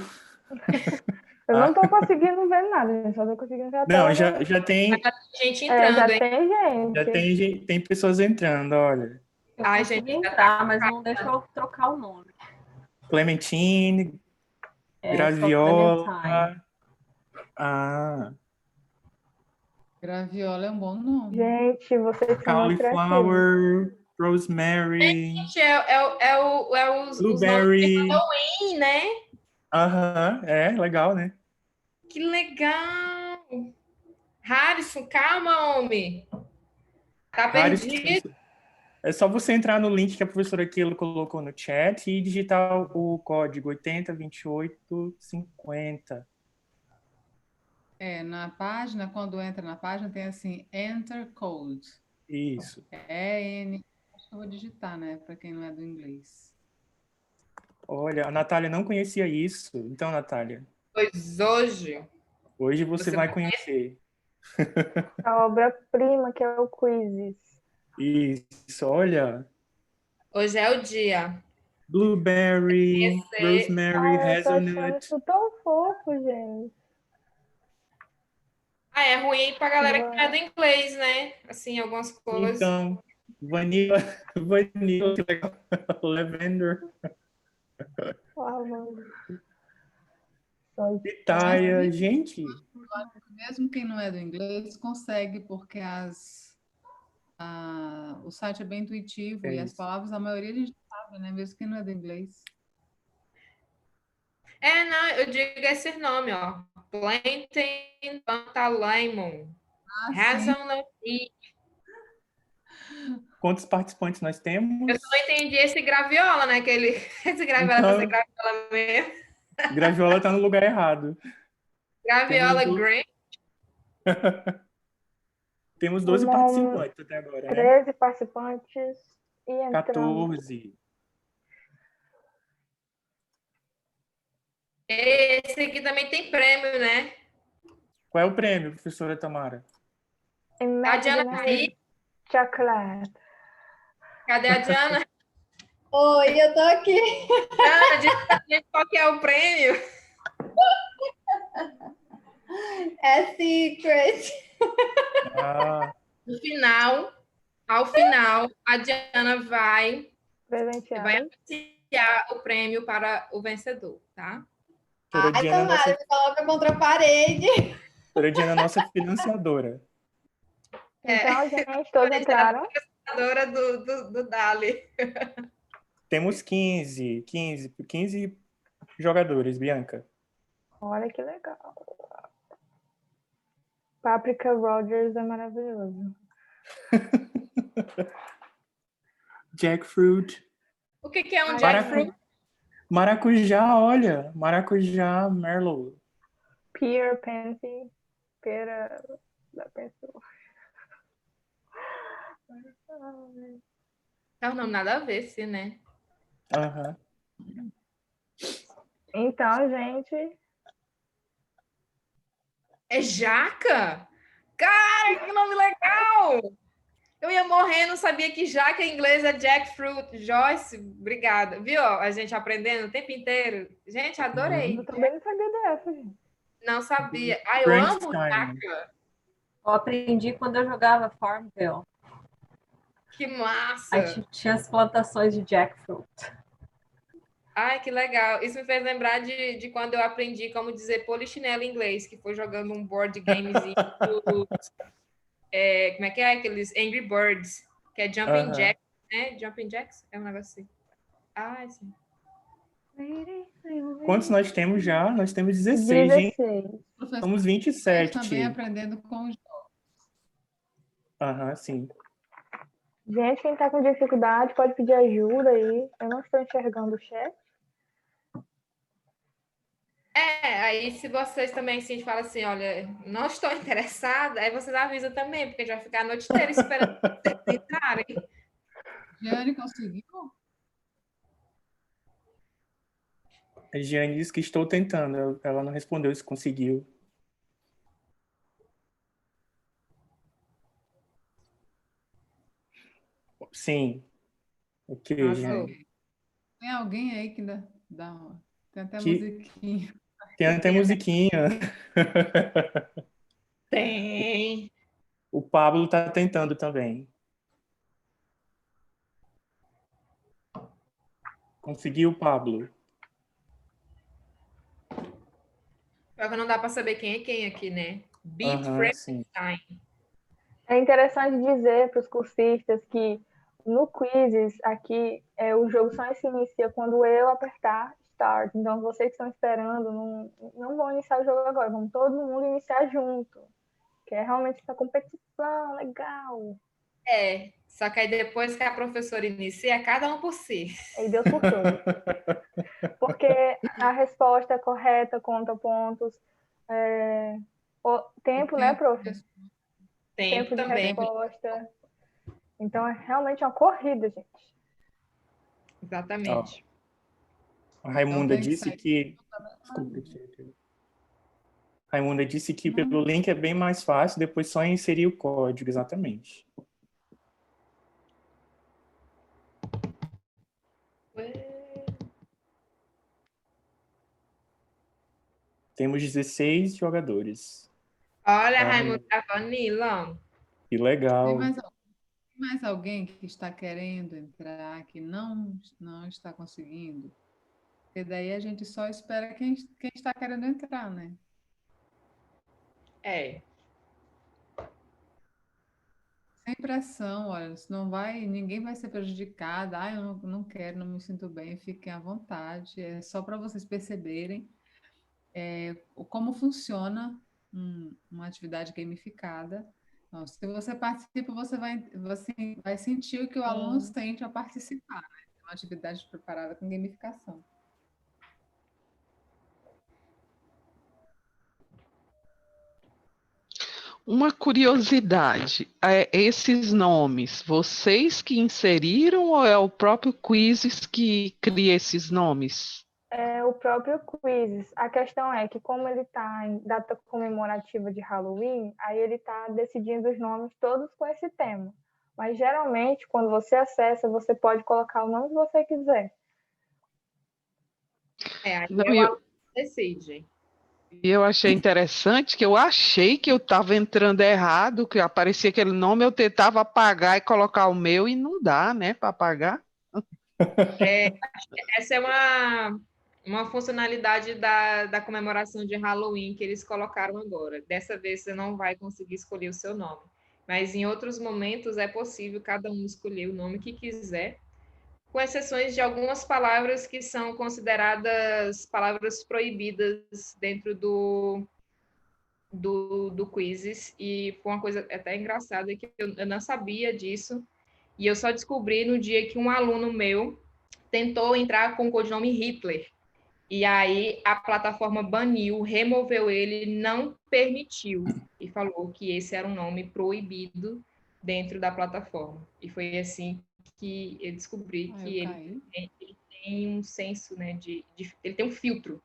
Eu não tô conseguindo ver nada, gente. Só tô conseguindo ver a Não, tela. já tem, Tem gente É, já entrando, hein? tem já gente. tem pessoas entrando, olha. Eu Ai, consegui gente, entrar, mas não deixa eu trocar o nome. Clementine, É só Clementine. Graviola. Ah, Graviola é um bom nome. Gente, vocês são muito criativos. cauliflower, rosemary, Gente, os nomes de blueberry. Halloween, né? Aham, legal, né? Que legal! Harrison, calma, homem. Tá Harris, perdido? é só você entrar no link que a professora Keila colocou no chat e digitar o código 802850. Na página, quando entra na página, tem assim, Enter Code. Isso. EN. Acho que eu vou digitar, né? Para quem não é do inglês. Olha, a Natália não conhecia isso. Então, Natália, Pois hoje você você vai conhecer. A obra-prima que é o Quizzes. Isso, olha. hoje é o dia. Blueberry, rosemary, Ai, eu tô achando hazelnut. isso tão fofo, gente. Ah, é ruim pra galera que não é Boa. do inglês, né? Assim, algumas coisas. Então, vanilla, vanilla, que legal. Lavender, Uau, mano. Só pitaia. Gente, Mesmo quem não é do inglês, consegue, porque o site é bem intuitivo é e as isso. palavras, a maioria a gente sabe, né? Mesmo quem não é do inglês. Não, eu digo esse nome, ó. Plantain, Pantalemon, Ah, sim. Hazelnut. Quantos participantes nós Eu temos? só não entendi esse graviola, né? Esse graviola pra ser Então, graviola mesmo. graviola tá no lugar errado. Temos, Graviola do... Green. Temos 12 Vamos participantes até agora, né? 13 participantes e entrando. 14. Esse aqui também tem prêmio, né? Qual é o prêmio, professora Tamara? A Diana Imaginary Chocolate. Cadê a Diana? Oi, eu tô aqui. Diana, diz pra gente qual que é o prêmio. É secret. Ah, Ao final, a Diana vai Presenteado. anunciar o prêmio para o vencedor, tá? professora Ai, Diana, Tamara, me coloca contra a parede. professora Diana, nossa financiadora. Então, gente, todos entraram. Adora do Dali. Temos 15 jogadores, Bianca. Olha que legal. Paprika Rogers é maravilhoso. Jackfruit. O que é um Ai, jackfruit? Maracujá, olha. Maracujá, Merlot. Pear Pansy. Pera da pessoa. Não, não, nada a ver, sim, né? Aham. Então, gente, É jaca? Cara, que nome legal! Eu ia morrer, não sabia que jaca em inglês é jackfruit. Joyce, obrigada. Viu? A gente aprendendo o tempo inteiro. Gente, adorei. eu também não sabia dessa, gente. Não sabia. Ah, eu amo Frankenstein. jaca. Eu aprendi quando eu jogava Farmville. Que massa! Aí tinha as plantações de jackfruit. Ai, que legal. Isso me fez lembrar de quando eu aprendi como dizer polichinelo em inglês, que foi jogando um board gamezinho. Como é que é? Aqueles Angry Birds, que é Jumping Aham. Jacks, né? Jumping Jacks? É um negócio assim. Ah, sim. Quantos nós temos já? Nós temos 16, gente. 16. Somos Também 27. aprendendo com os Aham, sim. Gente, quem tá com dificuldade pode pedir ajuda aí. Eu não estou enxergando o chat. Aí se vocês também assim, falam assim, olha, não estou interessada, aí vocês avisam também, porque a gente vai ficar a noite inteira esperando vocês entrarem. Giane conseguiu? A Giane disse que estou tentando. Ela não respondeu se conseguiu. Sim. Ok, Arrasou. Giane. Tem alguém aí que dá uma... Tem até Que musiquinha. tem até musiquinha. Tem. O Pablo está tentando também. Conseguiu, Pablo? Só que não dá para saber quem é quem aqui, né? Beat Aham, sim. Frankenstein. É interessante dizer para os cursistas que no quizzes aqui o jogo só se inicia quando eu apertar Start. Então, vocês que estão esperando, não vão iniciar o jogo agora. Vamos todo mundo iniciar junto. Que é realmente essa competição legal. Só que aí depois que a professora inicia, cada um por si. Aí Deus por tudo. Porque a resposta correta conta pontos. O tempo, né, prof? Tempo De também. resposta. Então, é realmente uma corrida, gente. Exatamente. A Raimunda Então, tem que disse sair. que... Desculpa. Raimunda disse que pelo link é bem mais fácil, depois só inserir o código, exatamente. Temos 16 jogadores. Olha, Raimundo da Vanilla. Que legal. Tem mais alguém que está querendo entrar, que não está conseguindo? Porque daí a gente só espera quem está querendo entrar, né? Sem pressão, olha, senão ninguém vai ser prejudicado. Ah, eu não quero, não me sinto bem, fiquem à vontade. É só para vocês perceberem como funciona uma atividade gamificada. Então, se você participa, você vai sentir o que o aluno sente ao participar, né? É uma atividade preparada com gamificação. Uma curiosidade, esses nomes, vocês que inseriram ou é o próprio Quizzes que cria esses nomes? É o próprio Quizzes. A questão é que, como ele está em data comemorativa de Halloween, aí ele está decidindo os nomes todos com esse tema. Mas, geralmente, quando você acessa, você pode colocar o nome que você quiser. Aí Não, o aluno decide. E eu achei interessante que eu achei que eu estava entrando errado, que aparecia aquele nome, eu tentava apagar e colocar o meu e não dá, né, para apagar. Essa é uma funcionalidade da comemoração de Halloween que eles colocaram agora. Dessa vez você não vai conseguir escolher o seu nome. Mas em outros momentos é possível cada um escolher o nome que quiser, com exceções de algumas palavras que são consideradas palavras proibidas dentro do Quizzes. E foi uma coisa até engraçada que eu não sabia disso. E eu só descobri no dia que um aluno meu tentou entrar com o codinome Hitler. E aí a plataforma baniu, removeu ele, não permitiu. E falou que esse era um nome proibido dentro da plataforma. E foi assim que eu descobri que ele tem um senso, né, ele tem um filtro.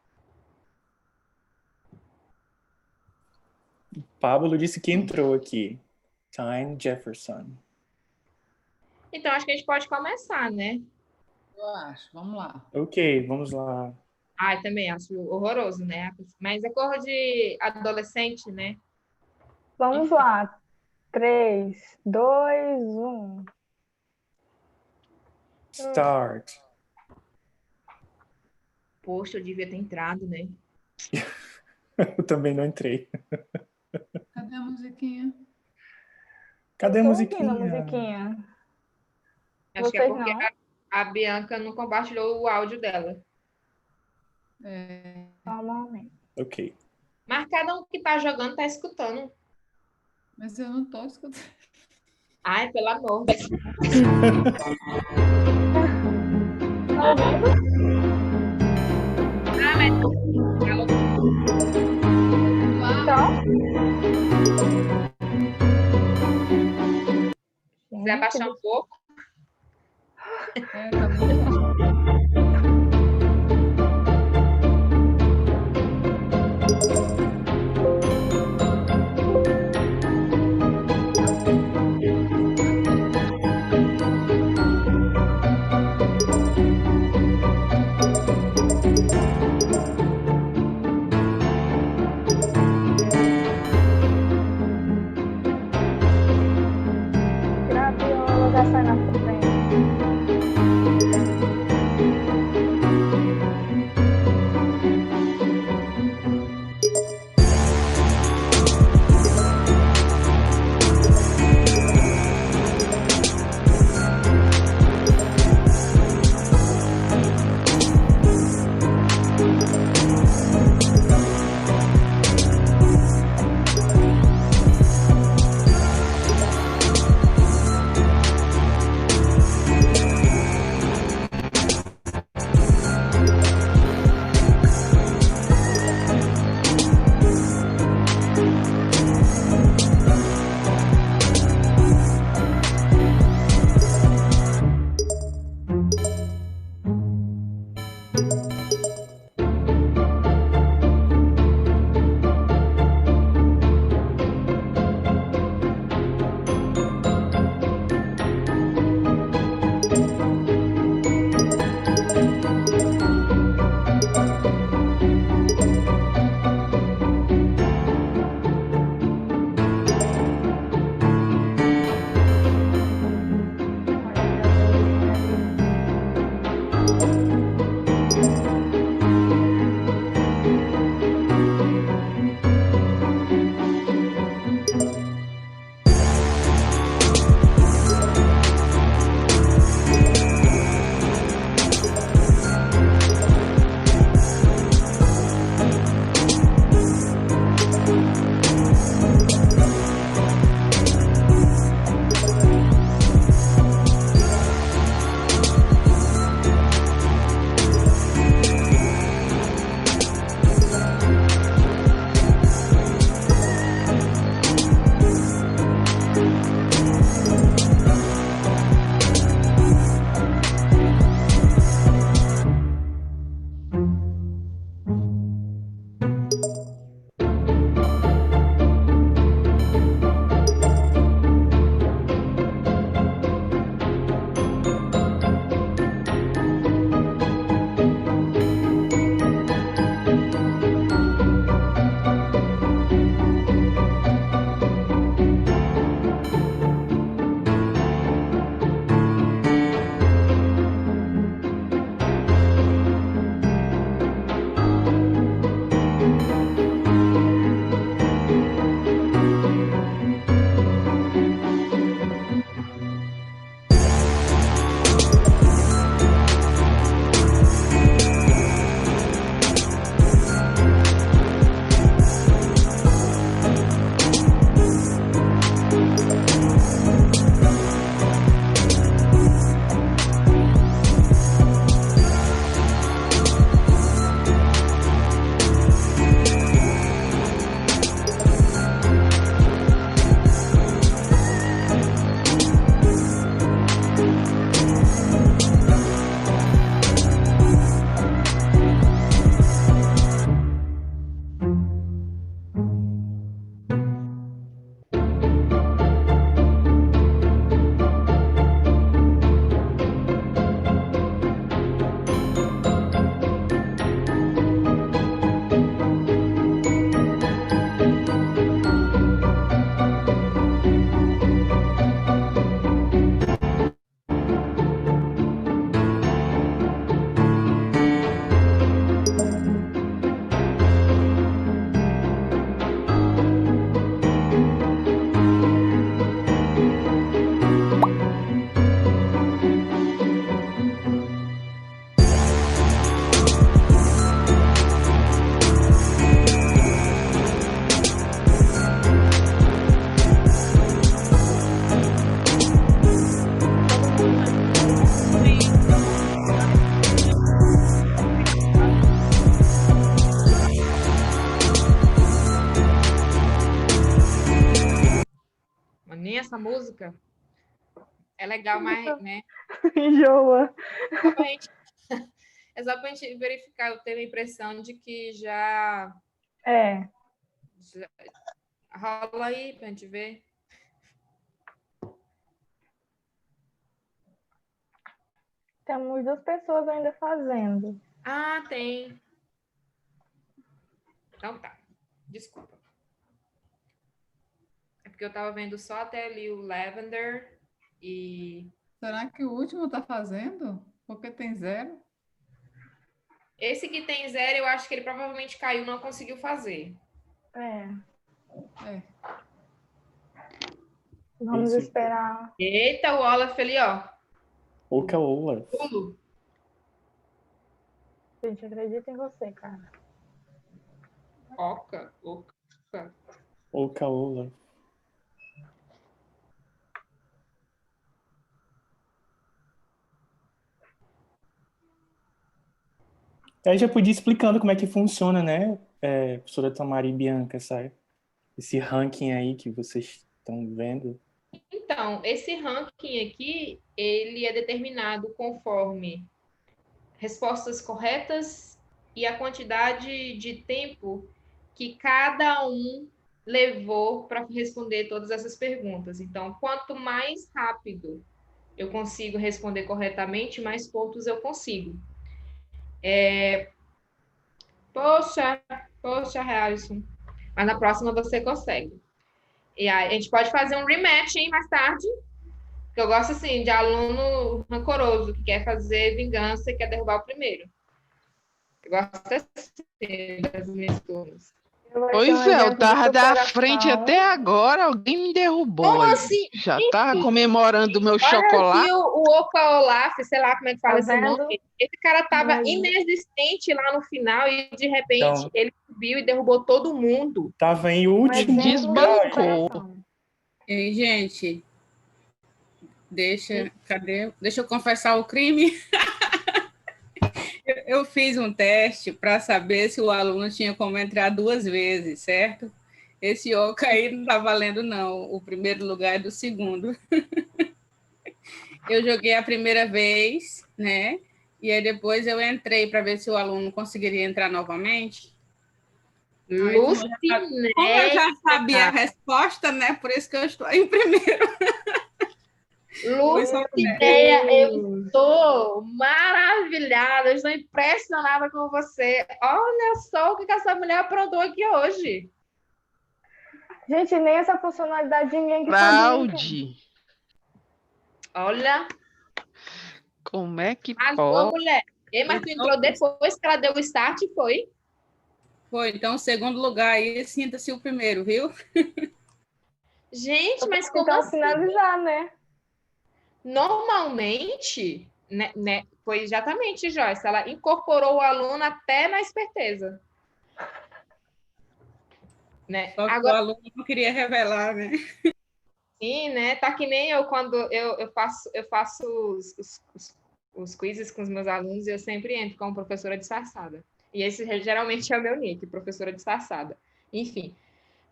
Pablo disse que entrou aqui. Time Jefferson. Então, acho que a gente pode começar, né? Eu acho. Vamos lá. Ok, vamos lá. Eu também acho horroroso, né? Mas é cor de adolescente, né? Vamos lá. 3, 2, 1. Start. Poxa, eu devia ter entrado, né? Eu também não entrei. Cadê a musiquinha? Cadê a musiquinha? Acho que é Vocês porque não? a Bianca não compartilhou o áudio dela. Normalmente. Ok. Mas cada um que tá jogando tá escutando. Mas eu não estou escutando. Ai, pelo amor de Deus. Tá ouvindo? Então? Se quiser abaixar um pouco. Tá muito Nem essa música. É legal, mas, né? Enjoa. Só pra gente- É só pra gente verificar. Eu tenho a impressão de que já rola aí pra gente ver. Temos 2 pessoas ainda fazendo. Ah, tem. Então tá. Desculpa. É porque eu tava vendo só até ali o Lavender e Será que o último está fazendo? Porque tem 0? esse que tem 0, eu acho que ele provavelmente caiu, não conseguiu fazer. É. É. Vamos Isso. esperar. Eita, o Olaf ali, ó. Oca Olaf. Pulo. Gente, acredita em você, cara. Oca. Oca Olaf. Aí já podia ir explicando como é que funciona, né, professora Tamara e Bianca, esse ranking aí que vocês estão vendo. Então, esse ranking aqui, ele é determinado conforme respostas corretas e a quantidade de tempo que cada um levou para responder todas essas perguntas. Então, quanto mais rápido eu consigo responder corretamente, mais pontos eu consigo. Poxa, Harrison. Mas na próxima você consegue. E aí, a gente pode fazer um rematch, hein, mais tarde. Que eu gosto, assim, de aluno rancoroso, que quer fazer vingança e quer derrubar o primeiro. Eu gosto assim das minhas turmas. Pois é, eu tava da frente até agora, alguém me derrubou. Como aí. assim? Já tava comemorando o meu Olha chocolate. aqui o Oka Olaf, sei lá como é que fala Tá esse vendo? nome. Esse cara tava Mas- inexistente lá no final e, de repente, Então- ele subiu e derrubou todo mundo. Tava em Um último exemplo lugar. de Desbancou. superação. Ei, gente, cadê? Deixa eu confessar o crime. Eu fiz um teste para saber se o aluno tinha como entrar 2 vezes, certo? Esse oca aí não está valendo, não. O primeiro lugar é do segundo. Eu joguei a primeira vez, né? E aí depois eu entrei para ver se o aluno conseguiria entrar novamente. Aí, como eu já sabia a resposta, né? Por isso que eu estou em primeiro. Lucineia, eu estou maravilhada, eu estou impressionada com você. Olha só o que essa mulher aprontou aqui hoje. Gente, nem essa funcionalidade ninguém que Fraude. Olha, Como é que arrasou, pode? mulher. Mas tu entrou depois que ela deu o start, foi? Foi, então, o segundo lugar aí, sinta-se o primeiro, viu? Gente, mas como então, assim? finalizar, né? Normalmente, né, foi exatamente, Joyce, ela incorporou o aluno até na esperteza. Né? Só que Agora, o aluno não queria revelar, né? sim, né? Tá que nem eu quando eu faço os quizzes com os meus alunos e eu sempre entro como professora disfarçada. E esse geralmente é o meu nick, professora disfarçada. Enfim.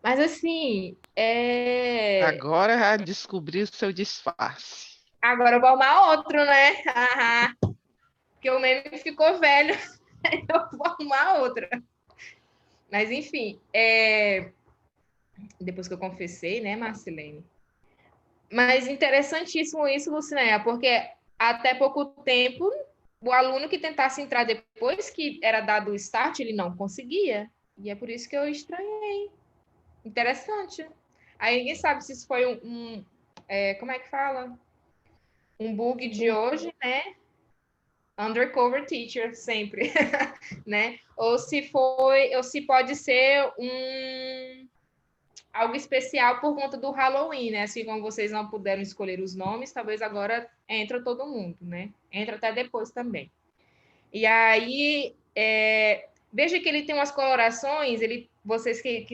Mas assim, Agora já descobri o seu disfarce. agora eu vou arrumar outro, né? Porque o meme ficou velho. Eu vou arrumar outra. Mas enfim, depois que eu confessei, né, Marcelene? Mas interessantíssimo isso, Lucinéia, porque até pouco tempo, o aluno que tentasse entrar depois que era dado o start, ele não conseguia. E é por isso que eu estranhei. Interessante. Aí ninguém sabe se isso foi como é que fala? Um bug de hoje, né? Undercover teacher, sempre. Né? Ou se pode ser algo especial por conta do Halloween, né? Assim como vocês não puderam escolher os nomes, talvez agora entra todo mundo, né? Entra até depois também. E aí, veja que ele tem umas colorações, vocês que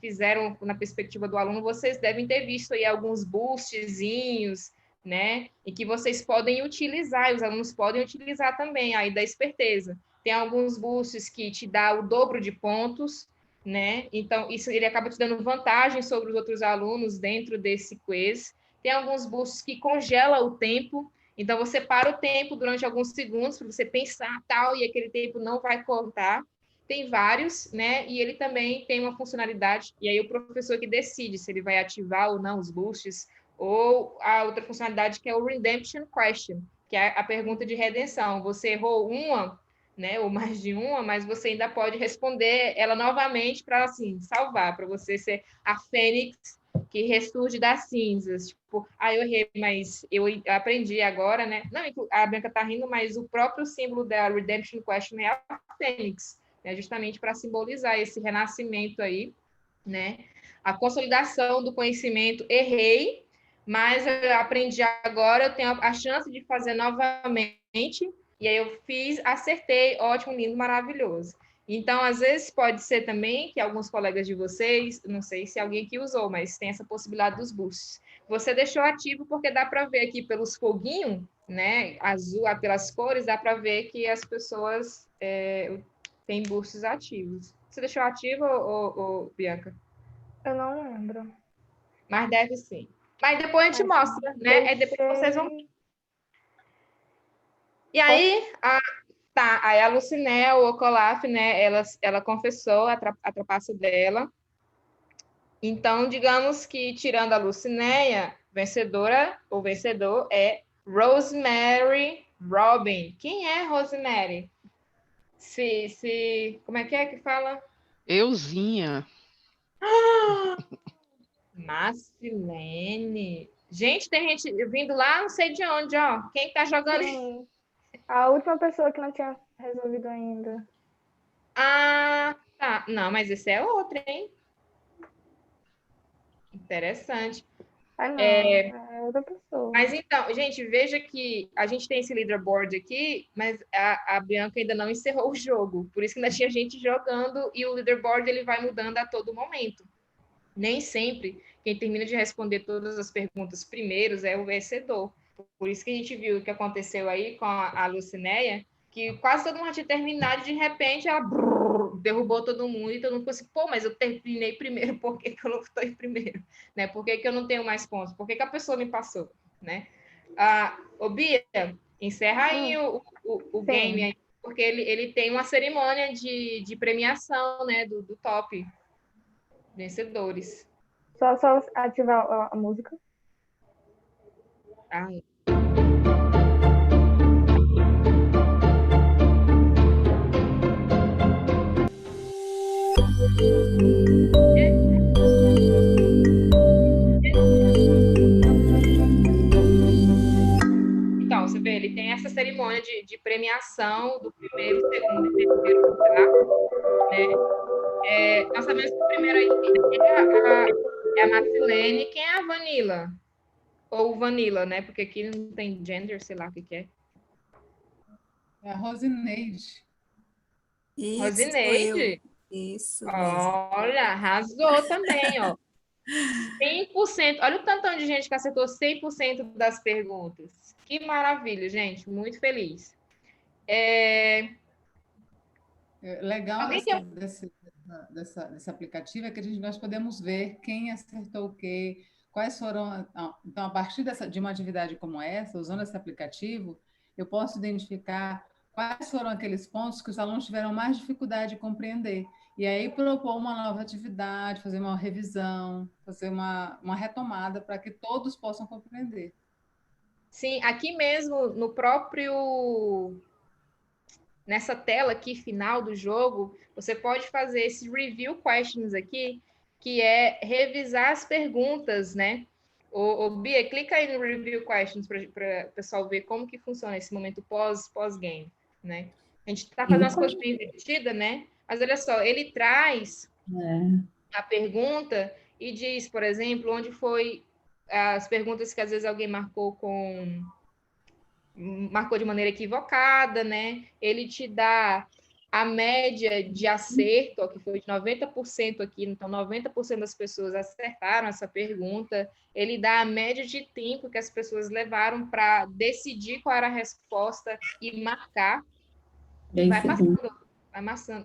fizeram na perspectiva do aluno, vocês devem ter visto aí alguns boostzinhos, né? E que vocês podem utilizar, e os alunos podem utilizar também, aí da esperteza. Tem alguns boosts que te dá o dobro de pontos, né? Então, isso ele acaba te dando vantagem sobre os outros alunos dentro desse quiz. Tem alguns bustos que congela o tempo, então você para o tempo durante alguns segundos para você pensar tal, e aquele tempo não vai contar. Tem vários, né? E ele também tem uma funcionalidade, e aí o professor que decide se ele vai ativar ou não os boosts, ou a outra funcionalidade que é o Redemption Question, que é a pergunta de redenção. Você errou uma, né, ou mais de uma, mas você ainda pode responder ela novamente para assim salvar, para você ser a fênix que ressurge das cinzas. Tipo, eu errei, mas eu aprendi agora, né? Não, a Bianca tá rindo, mas o próprio símbolo da Redemption Question é a fênix, né? Justamente para simbolizar esse renascimento aí, né? A consolidação do conhecimento, errei, mas eu aprendi agora, eu tenho a chance de fazer novamente. E aí eu fiz, acertei, ótimo, lindo, maravilhoso. Então, às vezes pode ser também que alguns colegas de vocês, não sei se alguém que usou, mas tem essa possibilidade dos boosts. Você deixou ativo porque dá para ver aqui pelos foguinhos, né, azul, pelas cores, dá para ver que as pessoas têm boosts ativos. Você deixou ativo, ou Bianca? Eu não lembro. Mas deve sim. Mas depois a gente mostra, né? Aí depois vocês vão... E aí, aí a Luciné, o Ocolaf, né, ela confessou a trapaça dela. Então, digamos que, tirando a Lucinéia, vencedora ou vencedor é Rosemary Robin. Quem é Rosemary? Como é que fala? Euzinha. Marcilene. Gente, tem gente vindo lá, não sei de onde, ó. Quem tá jogando? Sim. A última pessoa que não tinha resolvido ainda. Ah, tá. Não, mas esse é outro, hein? Interessante. Não, é outra pessoa. Mas então, gente, veja que a gente tem esse leaderboard aqui, mas a Bianca ainda não encerrou o jogo. Por isso que ainda tinha gente jogando e o leaderboard ele vai mudando a todo momento. Nem sempre quem termina de responder todas as perguntas primeiros é o vencedor. Por isso que a gente viu o que aconteceu aí com a Lucinéia, que quase todo mundo tinha terminado, de repente ela derrubou todo mundo e todo mundo ficou assim, pô, mas eu terminei primeiro, por que eu não estou em primeiro? Né? Por que eu não tenho mais pontos? Por que a pessoa me passou? Né? Ô Bia, encerra aí o game aí, porque ele tem uma cerimônia de premiação, né, do top vencedores. Só ativar a música. Ai. Então, você vê, ele tem essa cerimônia de premiação do primeiro, segundo e terceiro lugar, né? Nós sabemos que o primeiro aí é a Marcilene. Quem é a Vanilla? Ou Vanilla, né? Porque aqui não tem gender, sei lá o que é. É a Rosineide. Isso, Rosineide? Isso. Olha, arrasou também, ó. 100%. Olha o tantão de gente que acertou 100% das perguntas. Que maravilha, gente. Muito feliz. Legal desse aplicativo é que nós podemos ver quem acertou o quê, quais foram... Então, a partir de uma atividade como essa, usando esse aplicativo, eu posso identificar quais foram aqueles pontos que os alunos tiveram mais dificuldade de compreender. E aí propor uma nova atividade, fazer uma revisão, fazer uma retomada para que todos possam compreender. Sim, aqui mesmo, no próprio... Nessa tela aqui, final do jogo, você pode fazer esse review questions aqui, que é revisar as perguntas, né? Ô, Bia, clica aí no review questions para o pessoal ver como que funciona esse momento pós-game, né? A gente está fazendo as coisas bem divertidas, né? Mas olha só, ele traz a pergunta e diz, por exemplo, onde foi as perguntas que às vezes alguém marcou de maneira equivocada, né? Ele te dá a média de acerto, ó, que foi de 90% aqui, então 90% das pessoas acertaram essa pergunta. Ele dá a média de tempo que as pessoas levaram para decidir qual era a resposta e marcar. E vai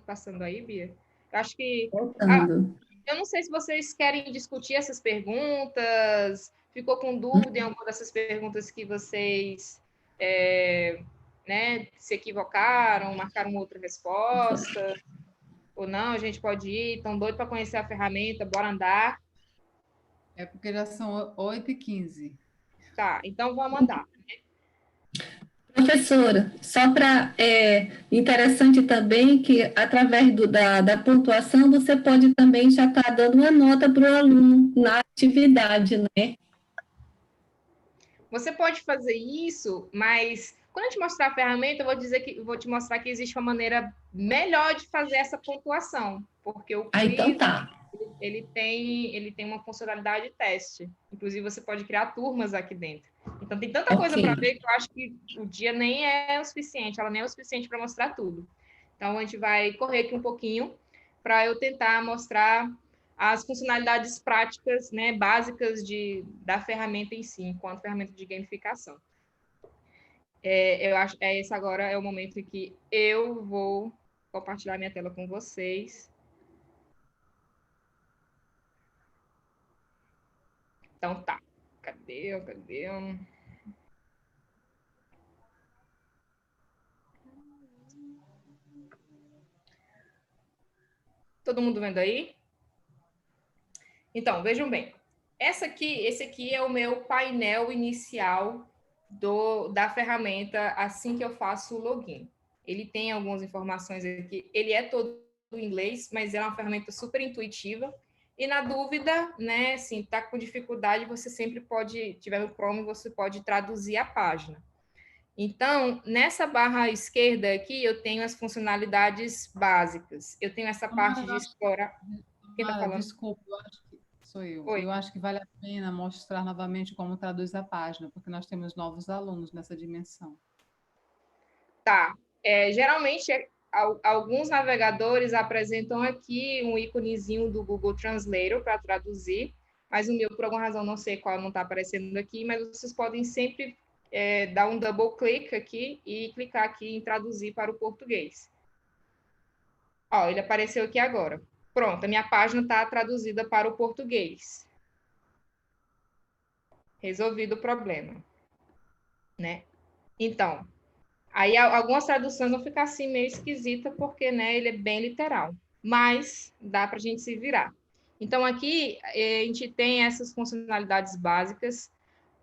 passando aí, Bia. Eu acho que... Voltando. Eu não sei se vocês querem discutir essas perguntas, ficou com dúvida em alguma dessas perguntas que vocês né, se equivocaram, marcaram outra resposta, ou não, a gente pode ir, estão doidos para conhecer a ferramenta, bora andar. É porque já são 8h15. Tá, então vamos andar. Professora, só para interessante também que através da pontuação você pode também já estar dando uma nota para o aluno na atividade, né? Você pode fazer isso, mas quando eu te mostrar a ferramenta, eu vou te mostrar que existe uma maneira melhor de fazer essa pontuação, porque o quiz, então tá. ele tem uma funcionalidade teste. Inclusive, você pode criar turmas aqui dentro. Então, tem tanta coisa para ver que eu acho que o dia nem é o suficiente, ela nem é o suficiente para mostrar tudo. Então, a gente vai correr aqui um pouquinho para eu tentar mostrar as funcionalidades práticas, né, básicas da ferramenta em si, enquanto ferramenta de gamificação. Eu acho que esse agora é o momento em que eu vou compartilhar minha tela com vocês. Então, tá. Cadê? Todo mundo vendo aí? Então, vejam bem. Esse aqui é o meu painel inicial da ferramenta assim que eu faço o login. Ele tem algumas informações aqui. Ele é todo em inglês, mas é uma ferramenta super intuitiva. E na dúvida, né, assim, tá com dificuldade, você sempre pode, tiver no Chrome, você pode traduzir a página. Então, nessa barra esquerda aqui, eu tenho as funcionalidades básicas. Eu tenho essa parte de explorar... Quem tá falando? Desculpa, eu acho que sou eu. Oi. Eu acho que vale a pena mostrar novamente como traduz a página, porque nós temos novos alunos nessa dimensão. Tá. Geralmente, alguns navegadores apresentam aqui um íconezinho do Google Translator para traduzir, mas o meu, por alguma razão, não sei qual, não está aparecendo aqui, mas vocês podem sempre dar um double click aqui e clicar aqui em traduzir para o português. Ó, ele apareceu aqui agora. Pronto, a minha página está traduzida para o português. Resolvido o problema, né? Então, aí algumas traduções vão ficar assim meio esquisita, porque, né, ele é bem literal. Mas dá para a gente se virar. Então, aqui a gente tem essas funcionalidades básicas.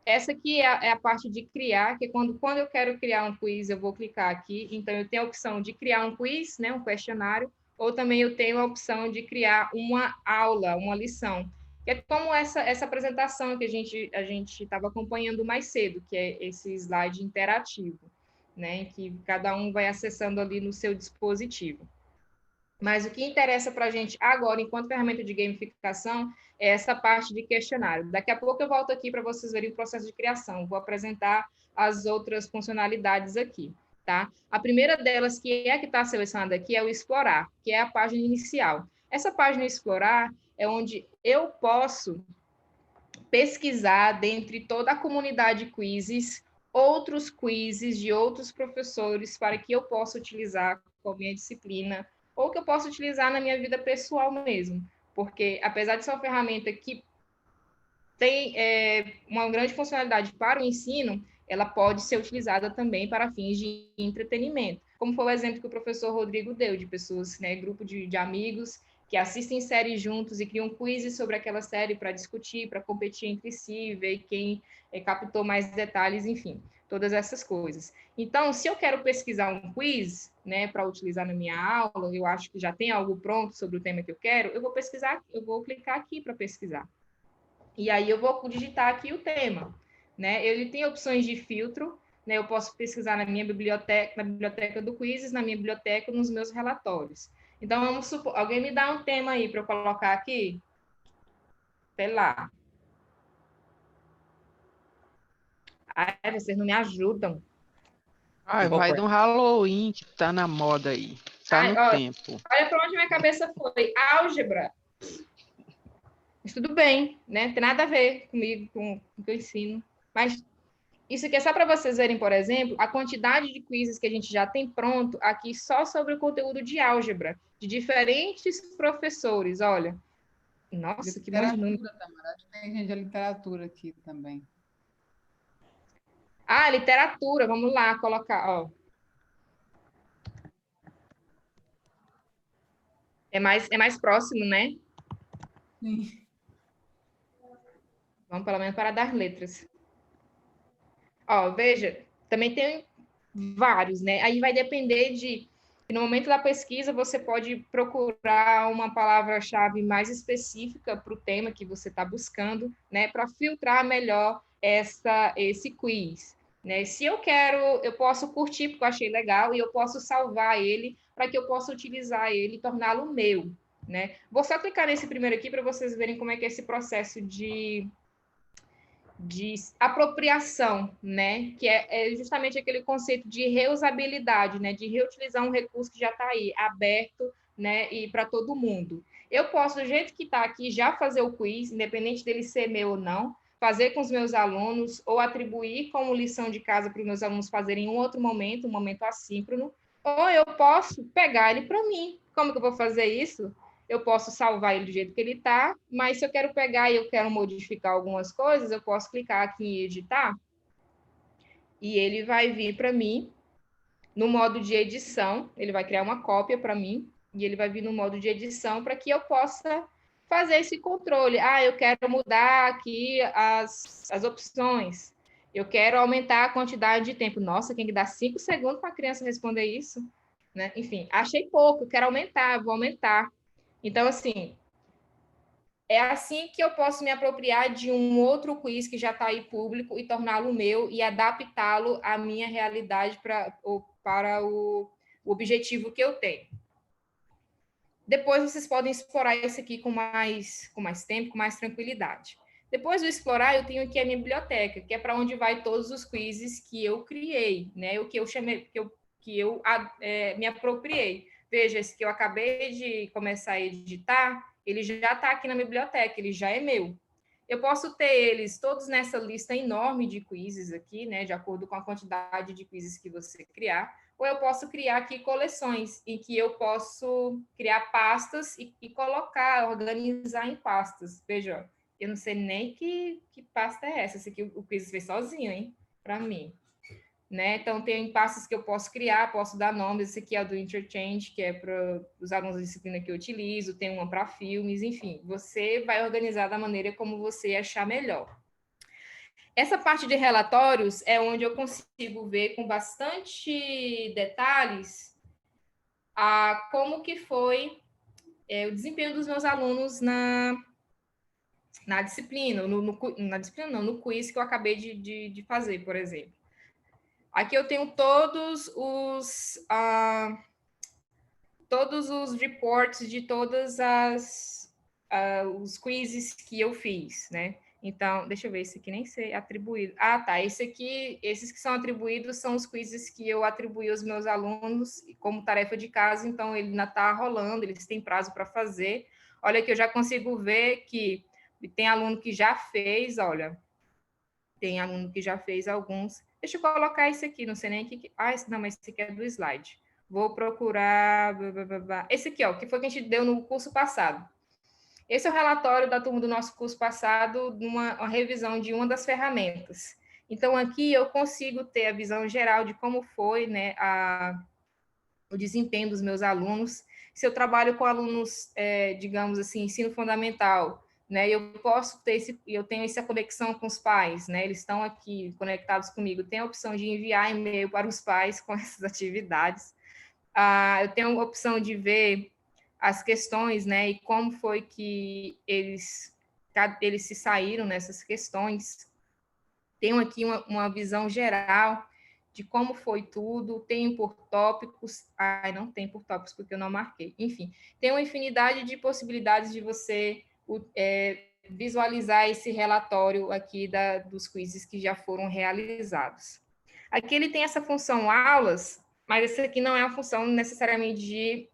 Essa aqui é a parte de criar, que é quando eu quero criar um quiz, eu vou clicar aqui. Então, eu tenho a opção de criar um quiz, né, um questionário, ou também eu tenho a opção de criar uma aula, uma lição. Que é como essa apresentação que a gente estava acompanhando mais cedo, que é esse slide interativo, né, que cada um vai acessando ali no seu dispositivo. Mas o que interessa para a gente agora, enquanto ferramenta de gamificação, é essa parte de questionário. Daqui a pouco eu volto aqui para vocês verem o processo de criação. Vou apresentar as outras funcionalidades aqui, tá? A primeira delas, que é a que está selecionada aqui, é o explorar, que é a página inicial. Essa página explorar é onde eu posso pesquisar, dentre toda a comunidade quizzes, outros quizzes de outros professores para que eu possa utilizar com a minha disciplina ou que eu possa utilizar na minha vida pessoal mesmo. Porque, apesar de ser uma ferramenta que tem uma grande funcionalidade para o ensino, ela pode ser utilizada também para fins de entretenimento. Como foi o exemplo que o professor Rodrigo deu, de pessoas, né, grupo de amigos que assistem séries juntos e criam quizzes sobre aquela série para discutir, para competir entre si, ver quem captou mais detalhes, enfim, todas essas coisas. Então, se eu quero pesquisar um quiz, né, para utilizar na minha aula, eu acho que já tem algo pronto sobre o tema que eu quero, eu vou pesquisar, eu vou clicar aqui para pesquisar. E aí eu vou digitar aqui o tema, né? Ele tem opções de filtro, né? Eu posso pesquisar na minha biblioteca, na biblioteca do Quizzes, na minha biblioteca, nos meus relatórios. Então, vamos supor, alguém me dá um tema aí para eu colocar aqui? Sei lá. Ai, vocês não me ajudam. Ai, vai do Halloween que tá na moda aí. Tá no tempo. Olha para onde minha cabeça foi. Álgebra. Mas tudo bem, né? Não tem nada a ver comigo, com o que eu ensino. Mas Isso aqui é só para vocês verem, por exemplo, a quantidade de quizzes que a gente já tem pronto aqui só sobre o conteúdo de álgebra, de diferentes professores. Olha, nossa, que monte de número. Tamara, tem gente de literatura aqui também. Ah, literatura, vamos lá colocar, ó. É mais próximo, né? Sim. Vamos pelo menos para dar letras. Ó, veja, também tem vários, né? Aí vai depender de... No momento da pesquisa, você pode procurar uma palavra-chave mais específica para o tema que você está buscando, né? Para filtrar melhor esse quiz. Né? Se eu quero, eu posso curtir porque eu achei legal e eu posso salvar ele para que eu possa utilizar ele e torná-lo meu. Né? Vou só clicar nesse primeiro aqui para vocês verem como é que é esse processo de apropriação, né? Que é justamente aquele conceito de reusabilidade, né? De reutilizar um recurso que já está aí, aberto, né? E para todo mundo. Eu posso, do jeito que está aqui, já fazer o quiz, independente dele ser meu ou não, fazer com os meus alunos, ou atribuir como lição de casa para os meus alunos fazerem em um outro momento, um momento assíncrono, ou eu posso pegar ele para mim. Como que eu vou fazer isso? Eu posso salvar ele do jeito que ele está, mas se eu quero pegar e eu quero modificar algumas coisas, eu posso clicar aqui em editar e ele vai vir para mim no modo de edição, ele vai criar uma cópia para mim e ele vai vir no modo de edição para que eu possa fazer esse controle. Ah, eu quero mudar aqui as opções, eu quero aumentar a quantidade de tempo. Nossa, tem que dar 5 segundos para a criança responder isso, né? Enfim, achei pouco, quero aumentar, vou aumentar. Então, assim, é assim que eu posso me apropriar de um outro quiz que já está aí público e torná-lo meu e adaptá-lo à minha realidade para o objetivo que eu tenho. Depois vocês podem explorar isso aqui com mais tempo, com mais tranquilidade. Depois do explorar, eu tenho aqui a minha biblioteca, que é para onde vai todos os quizzes que eu criei, né? O que eu chamei, que eu me apropriei. Veja, esse que eu acabei de começar a editar, ele já está aqui na biblioteca, ele já é meu. Eu posso ter eles todos nessa lista enorme de quizzes aqui, né, de acordo com a quantidade de quizzes que você criar, ou eu posso criar aqui coleções, em que eu posso criar pastas e colocar, organizar em pastas. Veja, eu não sei nem que pasta é essa, esse aqui o quiz fez sozinho, hein, para mim. Né? Então, tem pastas que eu posso criar, posso dar nomes. Esse aqui é do Interchange, que é para os alunos da disciplina que eu utilizo, tem uma para filmes, enfim. Você vai organizar da maneira como você achar melhor. Essa parte de relatórios é onde eu consigo ver com bastante detalhes como que foi o desempenho dos meus alunos na disciplina, no quiz que eu acabei de fazer, por exemplo. Aqui eu tenho todos os reports de todas os quizzes que eu fiz, né? Então, deixa eu ver, esse aqui nem sei atribuído. Ah, tá, esses que são atribuídos são os quizzes que eu atribuí aos meus alunos como tarefa de casa, então ele ainda está rolando, eles têm prazo para fazer. Olha que eu já consigo ver que tem aluno que já fez, olha, tem aluno que já fez alguns. Deixa eu colocar esse aqui, não sei nem o que... não, mas esse aqui é do slide. Vou procurar... Esse aqui, ó, que foi que a gente deu no curso passado. Esse é o relatório da turma do nosso curso passado, uma revisão de uma das ferramentas. Então, aqui eu consigo ter a visão geral de como foi, né, o desempenho dos meus alunos. Se eu trabalho com alunos, digamos assim, ensino fundamental, né, eu tenho essa conexão com os pais, né, eles estão aqui conectados comigo, tem a opção de enviar e-mail para os pais com essas atividades. Eu tenho a opção de ver as questões, né, e como foi que eles se saíram nessas questões. Tenho aqui uma visão geral de como foi tudo, tenho por tópicos, não tem por tópicos porque eu não marquei, enfim, tem uma infinidade de possibilidades de você visualizar esse relatório aqui dos quizzes que já foram realizados. Aqui ele tem essa função aulas, mas essa aqui não é uma função necessariamente de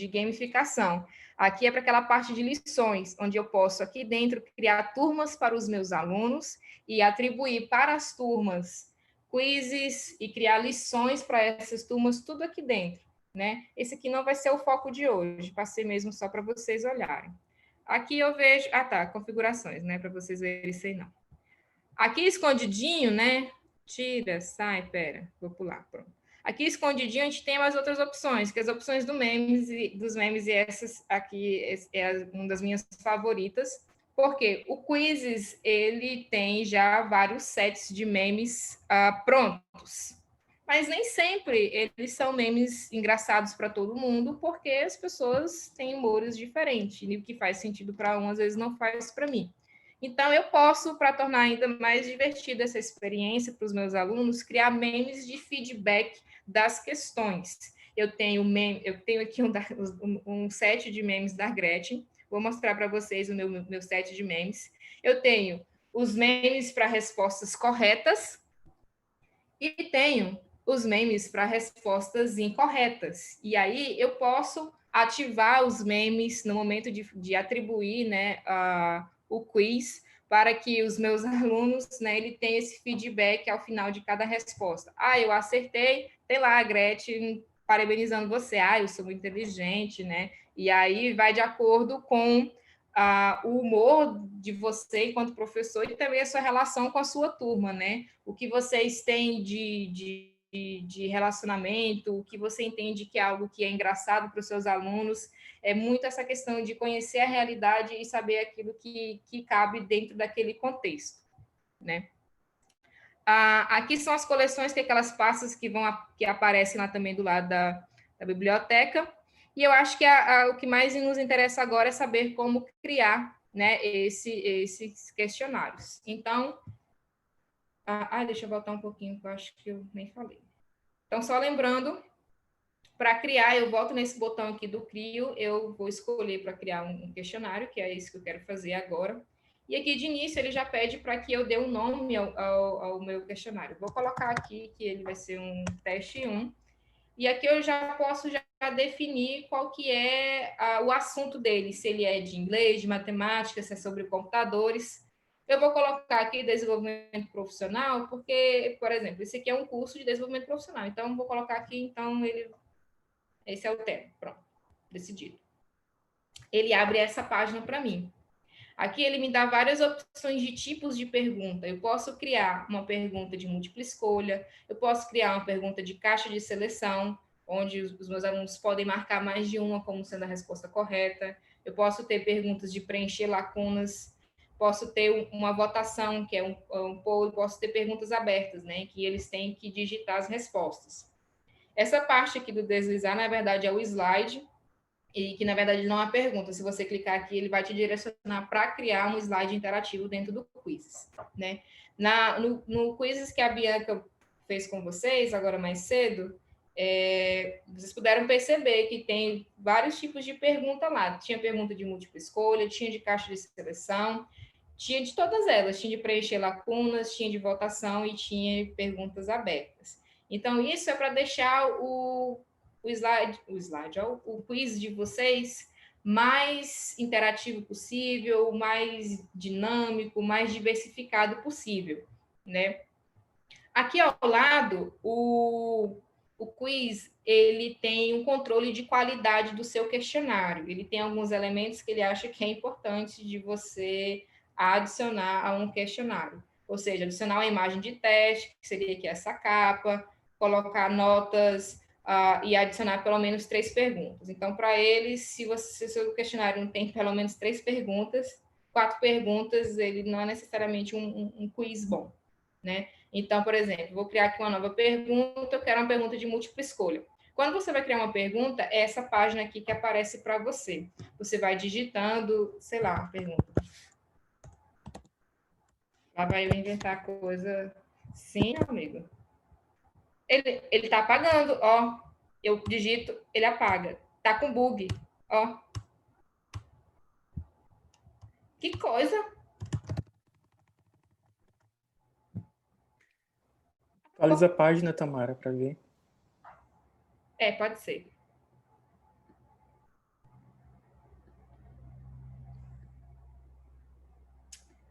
gamificação. Aqui é para aquela parte de lições, onde eu posso aqui dentro criar turmas para os meus alunos e atribuir para as turmas quizzes e criar lições para essas turmas, tudo aqui dentro, né? Esse aqui não vai ser o foco de hoje, passei mesmo só para vocês olharem. Aqui eu vejo, configurações, né, para vocês verem isso aí não. Aqui escondidinho, né? Tira, sai, pera, vou pular, pronto. Aqui escondidinho a gente tem mais outras opções, que as opções dos memes e essas aqui é uma das minhas favoritas, porque o Quizzes, ele tem já vários sets de memes prontos, mas nem sempre eles são memes engraçados para todo mundo, porque as pessoas têm humores diferentes, e o que faz sentido para um, às vezes não faz para mim. Então, eu posso, para tornar ainda mais divertida essa experiência para os meus alunos, criar memes de feedback das questões. Eu tenho aqui um set de memes da Gretchen, vou mostrar para vocês o meu set de memes. Eu tenho os memes para respostas corretas e tenho os memes para respostas incorretas. E aí eu posso ativar os memes no momento de atribuir, né, o quiz, para que os meus alunos, né, ele tenha esse feedback ao final de cada resposta. Eu acertei, tem lá a Gretchen parabenizando você, eu sou muito inteligente, né? E aí vai de acordo com o humor de você enquanto professor e também a sua relação com a sua turma, né? O que vocês têm de relacionamento, o que você entende que é algo que é engraçado para os seus alunos, é muito essa questão de conhecer a realidade e saber aquilo que cabe dentro daquele contexto, né? Aqui são as coleções, que é aquelas pastas que aparecem lá também do lado da biblioteca, e eu acho que o que mais nos interessa agora é saber como criar, né, esses questionários. Então, deixa eu voltar um pouquinho, que eu acho que eu nem falei. Então, só lembrando, para criar, eu volto nesse botão aqui do Crio, eu vou escolher para criar um questionário, que é isso que eu quero fazer agora. E aqui de início ele já pede para que eu dê um nome ao meu questionário. Vou colocar aqui que ele vai ser um teste 1. E aqui eu já posso já definir qual que é o assunto dele, se ele é de inglês, de matemática, se é sobre computadores. Eu vou colocar aqui desenvolvimento profissional, porque, por exemplo, esse aqui é um curso de desenvolvimento profissional. Então, vou colocar aqui, então, esse é o tema. Pronto, decidido. Ele abre essa página para mim. Aqui ele me dá várias opções de tipos de pergunta. Eu posso criar uma pergunta de múltipla escolha, eu posso criar uma pergunta de caixa de seleção, onde os meus alunos podem marcar mais de uma como sendo a resposta correta. Eu posso ter perguntas de preencher lacunas, posso ter uma votação, que é um poll, posso ter perguntas abertas, né, que eles têm que digitar as respostas. Essa parte aqui do deslizar, na verdade, é o slide, e que, na verdade, não é uma pergunta. Se você clicar aqui, ele vai te direcionar para criar um slide interativo dentro do Quizzes, né? No Quizzes que a Bianca fez com vocês, agora mais cedo, vocês puderam perceber que tem vários tipos de pergunta lá. Tinha pergunta de múltipla escolha, tinha de caixa de seleção, tinha de todas elas. Tinha de preencher lacunas, tinha de votação e tinha perguntas abertas. Então, isso é para deixar o quiz de vocês mais interativo possível, mais dinâmico, mais diversificado possível, né? Aqui ao lado, o quiz, ele tem um controle de qualidade do seu questionário. Ele tem alguns elementos que ele acha que é importante de você adicionar a um questionário. Ou seja, adicionar uma imagem de teste, que seria aqui essa capa, colocar notas e adicionar pelo menos 3 perguntas. Então, para eles, se o seu questionário não tem pelo menos 3 perguntas, 4 perguntas, ele não é necessariamente um quiz bom, né? Então, por exemplo, vou criar aqui uma nova pergunta, eu quero uma pergunta de múltipla escolha. Quando você vai criar uma pergunta, é essa página aqui que aparece para você. Você vai digitando, sei lá, uma pergunta. Lá vai eu inventar coisa. Sim, amigo. Ele está apagando, ó. Eu digito, ele apaga. Tá com bug, ó. Que coisa. Atualiza a página, Tamara, para ver. Pode ser.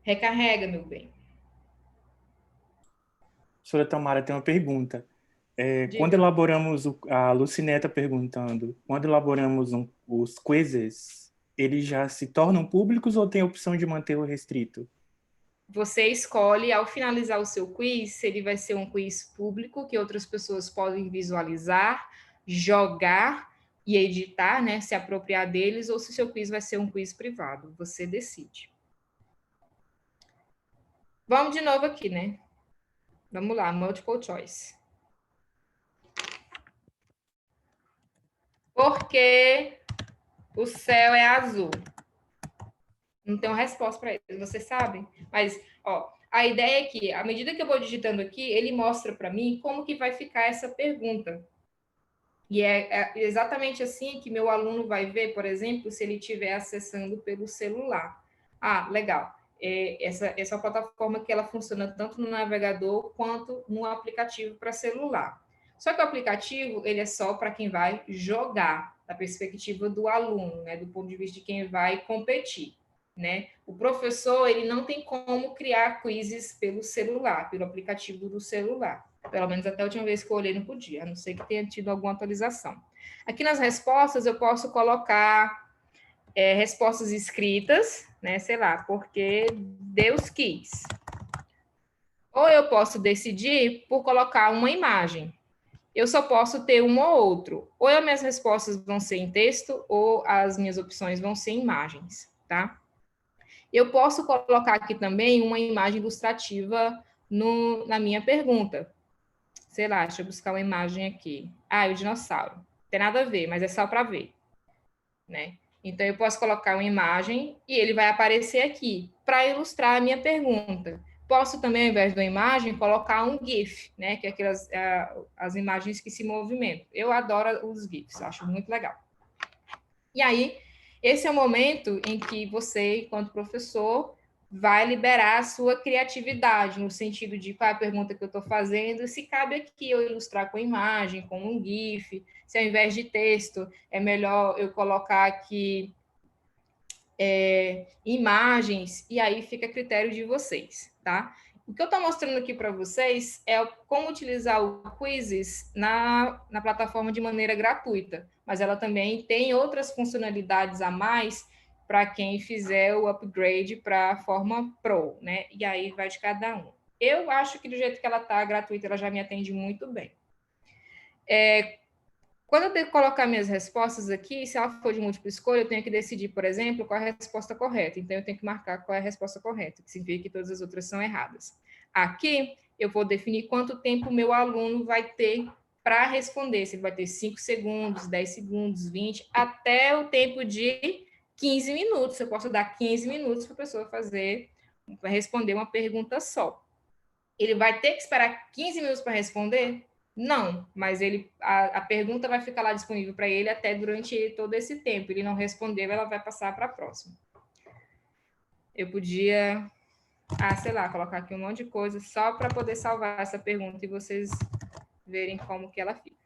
Recarrega, meu bem. Professora Tamara tem uma pergunta. Quando Diga. elaboramos, a Lucineta perguntando, quando elaboramos os quizzes, eles já se tornam públicos ou tem a opção de mantê-lo restrito? Você escolhe, ao finalizar o seu quiz, se ele vai ser um quiz público, que outras pessoas podem visualizar, jogar e editar, né, se apropriar deles, ou se o seu quiz vai ser um quiz privado. Você decide. Vamos de novo aqui, né? Vamos lá, multiple choice. Por que o céu é azul? Não tenho resposta para isso, vocês sabem? Mas, ó, a ideia é que, à medida que eu vou digitando aqui, ele mostra para mim como que vai ficar essa pergunta. E é exatamente assim que meu aluno vai ver, por exemplo, se ele estiver acessando pelo celular. Ah, legal. Essa é uma plataforma que ela funciona tanto no navegador quanto no aplicativo para celular. Só que o aplicativo, ele é só para quem vai jogar, da perspectiva do aluno, né, do ponto de vista de quem vai competir, né? O professor, ele não tem como criar quizzes pelo celular, pelo aplicativo do celular. Pelo menos até a última vez que eu olhei não podia, a não ser que tenha tido alguma atualização. Aqui nas respostas eu posso colocar respostas escritas, né? Sei lá, porque Deus quis. Ou eu posso decidir por colocar uma imagem. Eu só posso ter um ou outro. Ou as minhas respostas vão ser em texto, ou as minhas opções vão ser em imagens, tá? Eu posso colocar aqui também uma imagem ilustrativa na minha pergunta. Sei lá, deixa eu buscar uma imagem aqui. Ah, o dinossauro. Não tem nada a ver, mas é só para ver, né? Então, eu posso colocar uma imagem e ele vai aparecer aqui para ilustrar a minha pergunta. Posso também, ao invés de uma imagem, colocar um GIF, né? Que é aquelas as imagens que se movimentam. Eu adoro os GIFs, acho muito legal. E aí, esse é o momento em que você, enquanto professor, vai liberar a sua criatividade, no sentido de qual é a pergunta que eu estou fazendo, se cabe aqui eu ilustrar com imagem, com um GIF, se ao invés de texto é melhor eu colocar aqui imagens, e aí fica a critério de vocês, tá? O que eu estou mostrando aqui para vocês é como utilizar o Quizzes na plataforma de maneira gratuita, mas ela também tem outras funcionalidades a mais para quem fizer o upgrade para a forma Pro, né? E aí vai de cada um. Eu acho que do jeito que ela está gratuita, ela já me atende muito bem. Quando eu tenho que colocar minhas respostas aqui, se ela for de múltipla escolha, eu tenho que decidir, por exemplo, qual é a resposta correta. Então, eu tenho que marcar qual é a resposta correta, que significa que todas as outras são erradas. Aqui, eu vou definir quanto tempo o meu aluno vai ter para responder. Se ele vai ter 5 segundos, 10 segundos, 20, até o tempo de 15 minutos. Eu posso dar 15 minutos para a pessoa responder uma pergunta só. Ele vai ter que esperar 15 minutos para responder? Não, mas a pergunta vai ficar lá disponível para ele até durante todo esse tempo. Ele não respondeu, ela vai passar para a próxima. Eu podia, sei lá, colocar aqui um monte de coisa só para poder salvar essa pergunta e vocês verem como que ela fica.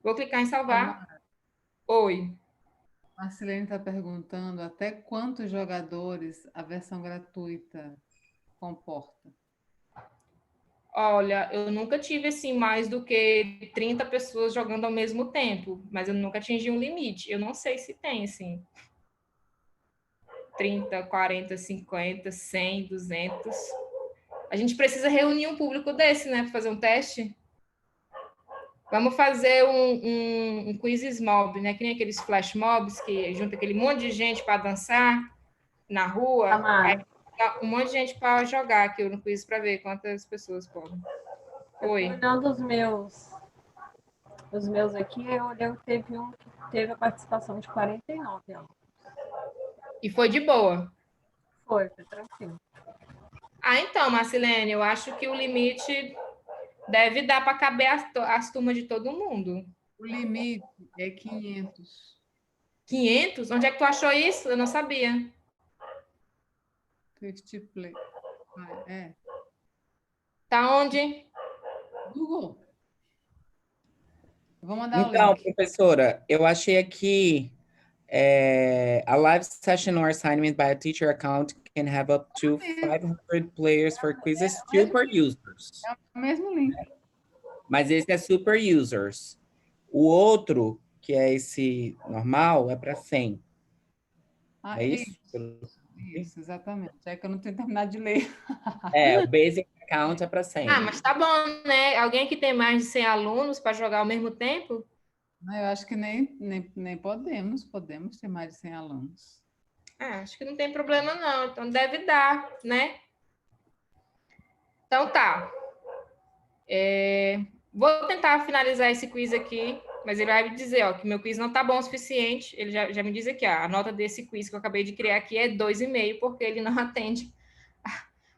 Vou clicar em salvar. Oi. Marcelene está perguntando até quantos jogadores a versão gratuita comporta. Olha, eu nunca tive assim mais do que 30 pessoas jogando ao mesmo tempo, mas eu nunca atingi um limite. Eu não sei se tem assim 30, 40, 50, 100, 200. A gente precisa reunir um público desse, né, para fazer um teste. Vamos fazer um quizzes mob, né? Que nem aqueles flash mobs que junta aquele monte de gente para dançar na rua. Aí, um monte de gente para jogar aqui no quiz para ver quantas pessoas podem. Oi. Olhando os meus aqui, eu olhei que teve um que teve a participação de 49 anos. E foi de boa? Foi tranquilo. Então, Marcelene, eu acho que o limite deve dar para caber as turmas de todo mundo. O limite é 500. 500? Onde é que tu achou isso? Eu não sabia. 50 play. Tá onde? Google. Vou mandar então, o link. professora, eu achei aqui A live session or assignment by a teacher account can have up to 500 players for quizzes super users. É o mesmo link. Mas esse é super users. O outro, que é esse normal, é para 100. É isso? Isso, exatamente. É que eu não tenho terminado de ler. O Basic Account é para 100. Ah, mas tá bom, né? Alguém que tem mais de 100 alunos para jogar ao mesmo tempo? Eu acho que nem podemos ter mais de 100 alunos. Acho que não tem problema, não. Então, deve dar, né? Então, tá. Vou tentar finalizar esse quiz aqui, mas ele vai me dizer, ó, que meu quiz não tá bom o suficiente. Ele já me diz aqui, ó, a nota desse quiz que eu acabei de criar aqui é 2,5, porque ele não atende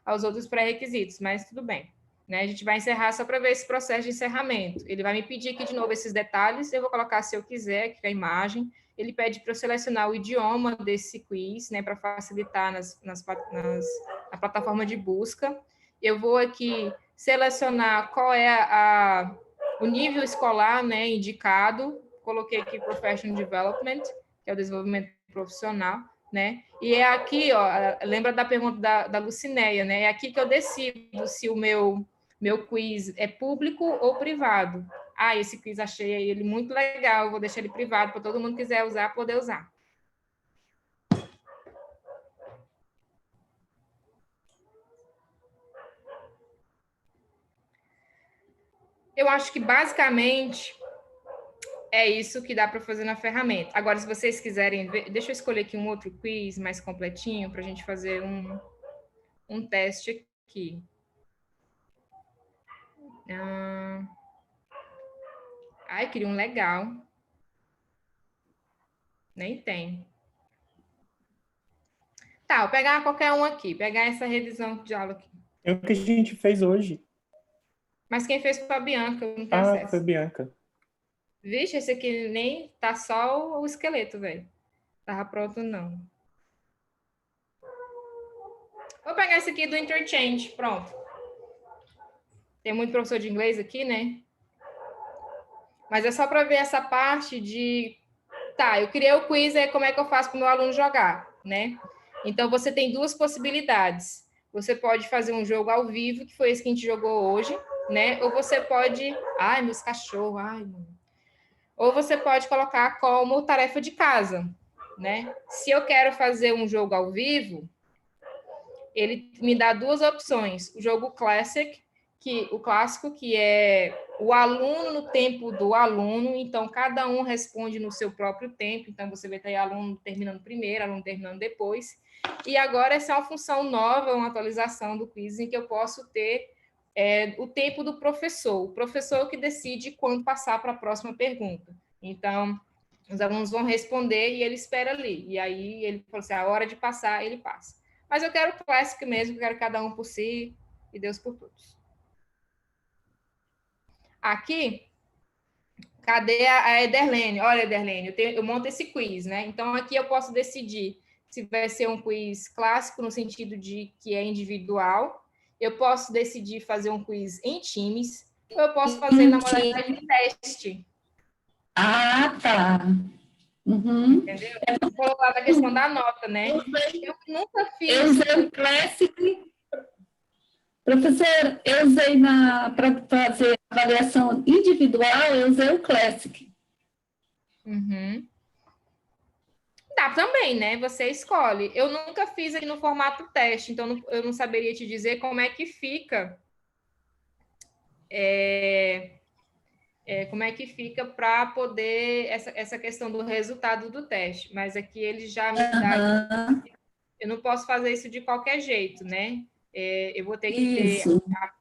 aos outros pré-requisitos, mas tudo bem. Né? A gente vai encerrar só para ver esse processo de encerramento. Ele vai me pedir aqui de novo esses detalhes, eu vou colocar se eu quiser, aqui a imagem. Ele pede para eu selecionar o idioma desse quiz, né, para facilitar na plataforma de busca. Eu vou aqui selecionar qual é o nível escolar, né, indicado. Coloquei aqui Professional Development, que é o desenvolvimento profissional, né? E é aqui, ó, lembra da pergunta da Lucinéia, né? É aqui que eu decido se o meu quiz é público ou privado. Esse quiz achei ele muito legal, vou deixar ele privado para todo mundo que quiser usar, poder usar. Eu acho que, basicamente, é isso que dá para fazer na ferramenta. Agora, se vocês quiserem ver, deixa eu escolher aqui um outro quiz mais completinho para a gente fazer um teste aqui. Queria um legal. Nem tem. Tá, vou pegar qualquer um aqui. Pegar essa revisão de aula aqui. É o que a gente fez hoje. Mas quem fez foi a Bianca, eu não tenho acesso. Foi a Bianca. Vixe, esse aqui nem tá só o esqueleto, velho. Tava pronto, não. Vou pegar esse aqui do Interchange, pronto. Tem muito professor de inglês aqui, né? Mas é só para ver essa parte de... Tá, eu criei o quiz, como é que eu faço para o meu aluno jogar, né? Então, você tem duas possibilidades. Você pode fazer um jogo ao vivo, que foi esse que a gente jogou hoje, né? Ou você pode... Ai, meus cachorros, ai, mano. Ou você pode colocar como tarefa de casa, né? Se eu quero fazer um jogo ao vivo, ele me dá duas opções. O jogo Classic, o clássico, que é o aluno no tempo do aluno, então cada um responde no seu próprio tempo, então você vai ter aluno terminando primeiro, aluno terminando depois. E agora essa é uma função nova, uma atualização do quiz, em que eu posso ter o tempo do professor, o professor que decide quando passar para a próxima pergunta. Então, os alunos vão responder e ele espera ali, e aí ele falou assim, a hora de passar, ele passa. Mas eu quero o clássico mesmo, eu quero cada um por si e Deus por todos. Aqui, cadê a Ederlene? Olha, Ederlene, eu monto esse quiz, né? Então, aqui eu posso decidir se vai ser um quiz clássico, no sentido de que é individual. Eu posso decidir fazer um quiz em times, ou eu posso fazer na modalidade de teste. Tá. Uhum. Entendeu? Vou colocar a questão da nota, né? Eu nunca fiz... Eu usei o Classic. Professor, eu usei para fazer avaliação individual, eu usei o Classic. Uhum. Dá também, né? Você escolhe. Eu nunca fiz aqui no formato teste, então eu não saberia te dizer como é que fica. Como é que fica para poder essa questão do resultado do teste. Mas aqui ele já me dá. Eu não posso fazer isso de qualquer jeito, né? Eu vou ter que ter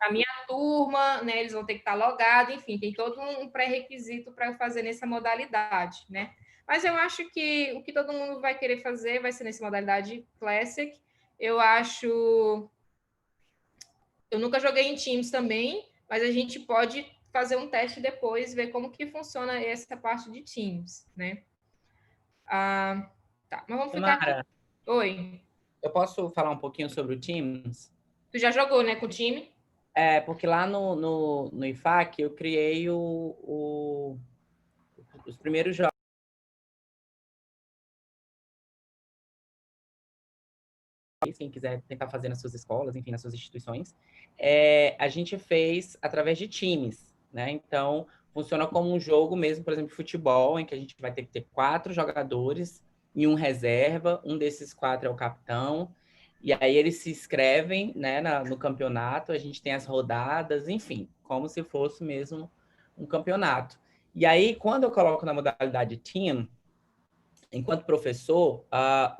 a minha turma, né? Eles vão ter que estar logados, enfim, tem todo um pré-requisito para eu fazer nessa modalidade, né? Mas eu acho que o que todo mundo vai querer fazer vai ser nessa modalidade Classic. Eu nunca joguei em Teams também, mas a gente pode fazer um teste depois, ver como que funciona essa parte de Teams, né? Tá, mas vamos ficar aqui. Oi. Eu posso falar um pouquinho sobre o Teams? Tu já jogou, né, com o time? Porque lá no IFAC eu criei os primeiros jogos. quem quiser tentar fazer nas suas escolas, enfim, nas suas instituições, a gente fez através de times, né? Então, funciona como um jogo mesmo, por exemplo, de futebol, em que a gente vai ter que ter 4 jogadores e um reserva, um desses 4 é o capitão, e aí eles se inscrevem, né, no campeonato, a gente tem as rodadas, enfim, como se fosse mesmo um campeonato. E aí, quando eu coloco na modalidade team, enquanto professor,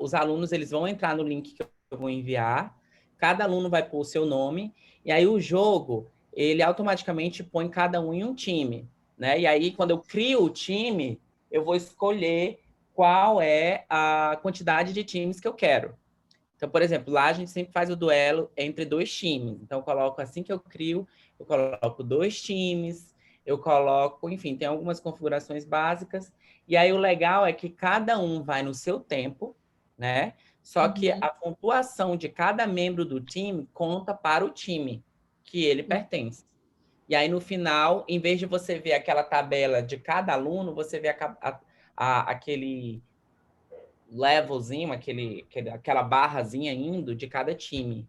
os alunos eles vão entrar no link que eu vou enviar, cada aluno vai pôr o seu nome, e aí o jogo, ele automaticamente põe cada um em um time, né? E aí, quando eu crio o time, eu vou escolher qual é a quantidade de times que eu quero. Então, por exemplo, lá a gente sempre faz o duelo entre 2 times. Então, eu coloco, assim que eu crio, eu coloco 2 times, eu coloco, enfim, tem algumas configurações básicas. E aí o legal é que cada um vai no seu tempo, né? Só que a pontuação de cada membro do time conta para o time que ele pertence. E aí, no final, em vez de você ver aquela tabela de cada aluno, você vê aquele levelzinho, aquela barrazinha indo de cada time.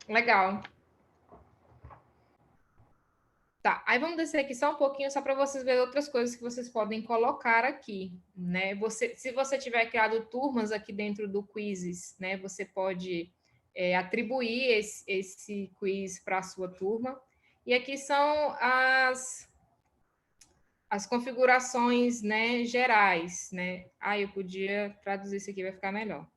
Legal. Tá, aí vamos descer aqui só um pouquinho, só para vocês verem outras coisas que vocês podem colocar aqui, né? Se você tiver criado turmas aqui dentro do Quizzes, né? Você pode atribuir esse quiz para a sua turma. E aqui são as configurações, né, gerais, né? Eu podia traduzir isso aqui, vai ficar melhor.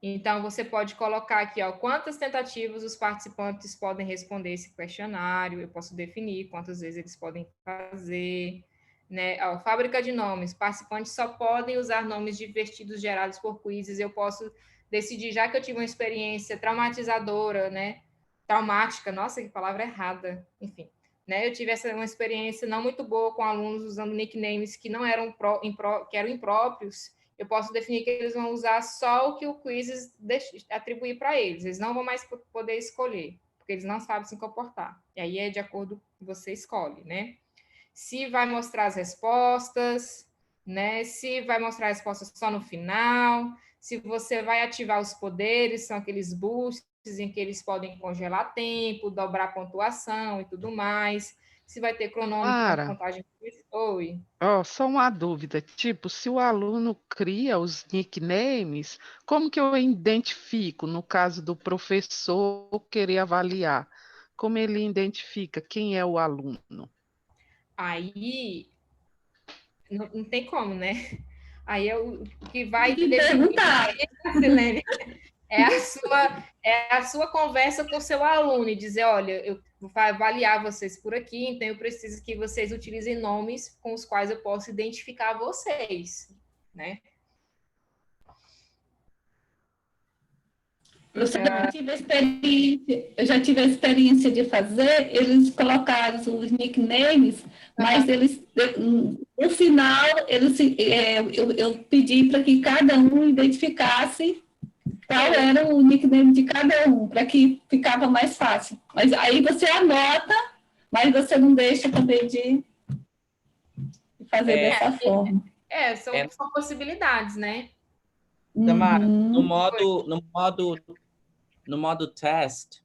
Então, você pode colocar aqui, ó, quantas tentativas os participantes podem responder esse questionário, eu posso definir quantas vezes eles podem fazer, né? Ó, fábrica de nomes, participantes só podem usar nomes divertidos gerados por quizzes, eu posso decidir, já que eu tive uma experiência traumatizadora, né? Traumática, nossa, que palavra errada, enfim. Né? Eu tive uma experiência não muito boa com alunos usando nicknames que não eram que eram impróprios. Eu posso definir que eles vão usar só o que o Quizzes atribuir para eles. Eles não vão mais poder escolher, porque eles não sabem se comportar. E aí é de acordo com o que você escolhe, né? Se vai mostrar as respostas, né? Se vai mostrar as respostas só no final, se você vai ativar os poderes, são aqueles boosts em que eles podem congelar tempo, dobrar pontuação e tudo mais. Se vai ter cronômetro na contagem. Oi. Só uma dúvida, tipo, se o aluno cria os nicknames, como que eu identifico, no caso do professor querer avaliar, como ele identifica quem é o aluno? Aí, não tem como, né? Aí é o que vai perguntar. É a sua conversa com o seu aluno e dizer, olha, eu vou avaliar vocês por aqui, então eu preciso que vocês utilizem nomes com os quais eu possa identificar vocês, né? Eu já tive a experiência de fazer, eles colocaram os nicknames, mas eles, no final, eu pedi para que cada um identificasse qual era o nickname de cada um, para que ficava mais fácil. Mas aí você anota, mas você não deixa também de fazer dessa forma. São possibilidades, né? Tamara, no modo test,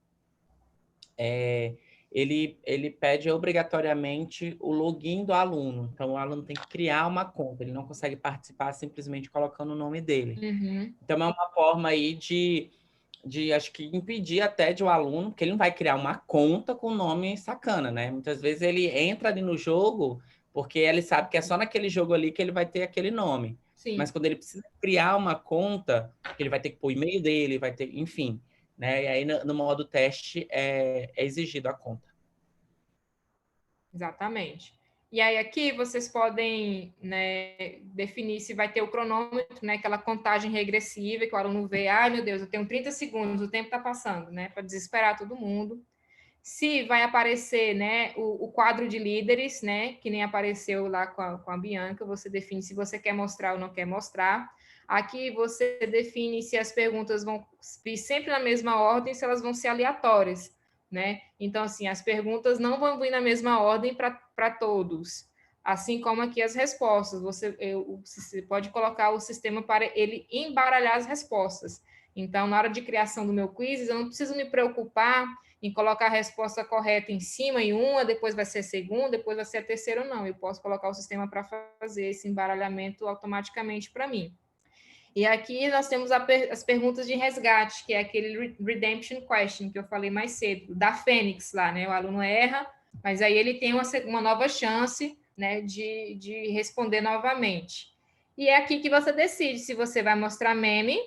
ele pede obrigatoriamente o login do aluno. Então, o aluno tem que criar uma conta. Ele não consegue participar simplesmente colocando o nome dele. Então, é uma forma aí de acho que impedir até de o aluno, porque ele não vai criar uma conta com nome sacana, né? Muitas vezes ele entra ali no jogo porque ele sabe que é só naquele jogo ali que ele vai ter aquele nome. Sim. Mas quando ele precisa criar uma conta, ele vai ter que pôr o e-mail dele, vai ter, enfim, né? E aí no modo teste é exigido a conta. Exatamente. E aí aqui vocês podem, né, definir se vai ter o cronômetro, né, aquela contagem regressiva que o aluno vê, ai meu Deus, eu tenho 30 segundos, o tempo está passando, né, para desesperar todo mundo. Se vai aparecer, né, o quadro de líderes, né, que nem apareceu lá com a Bianca, você define se você quer mostrar ou não quer mostrar. Aqui você define se as perguntas vão vir sempre na mesma ordem, se elas vão ser aleatórias, né? Então, assim, as perguntas não vão vir na mesma ordem para todos. assim como aqui as respostas. Você pode colocar o sistema para ele embaralhar as respostas. Então, na hora de criação do meu quiz, eu não preciso me preocupar em colocar a resposta correta em cima, em uma, depois vai ser a segunda, depois vai ser a terceira, não. Eu posso colocar o sistema para fazer esse embaralhamento automaticamente para mim. E aqui nós temos as perguntas de resgate, que é aquele redemption question que eu falei mais cedo, da Fênix lá, né? O aluno erra, mas aí ele tem uma nova chance, né, de responder novamente. E é aqui que você decide se você vai mostrar meme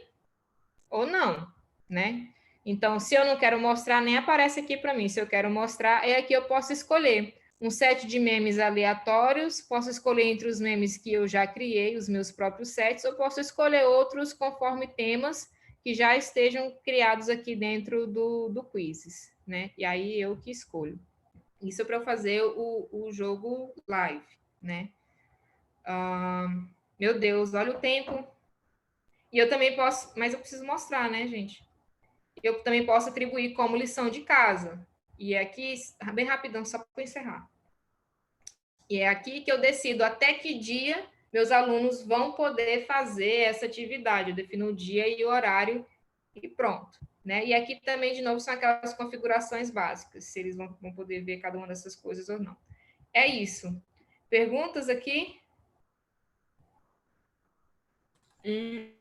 ou não, né? Então, se eu não quero mostrar, nem aparece aqui para mim. Se eu quero mostrar, é aqui eu posso escolher um set de memes aleatórios, posso escolher entre os memes que eu já criei, os meus próprios sets, ou posso escolher outros conforme temas que já estejam criados aqui dentro do quizzes, né? E aí eu que escolho. Isso é para eu fazer o jogo live, né? Meu Deus, olha o tempo. E eu também posso, mas eu preciso mostrar, né, gente? Eu também posso atribuir como lição de casa. E aqui, bem rapidão, só para encerrar. E é aqui que eu decido até que dia meus alunos vão poder fazer essa atividade. Eu defino o dia e o horário e pronto, né? E aqui também, de novo, são aquelas configurações básicas, se eles vão poder ver cada uma dessas coisas ou não. É isso. Perguntas aqui?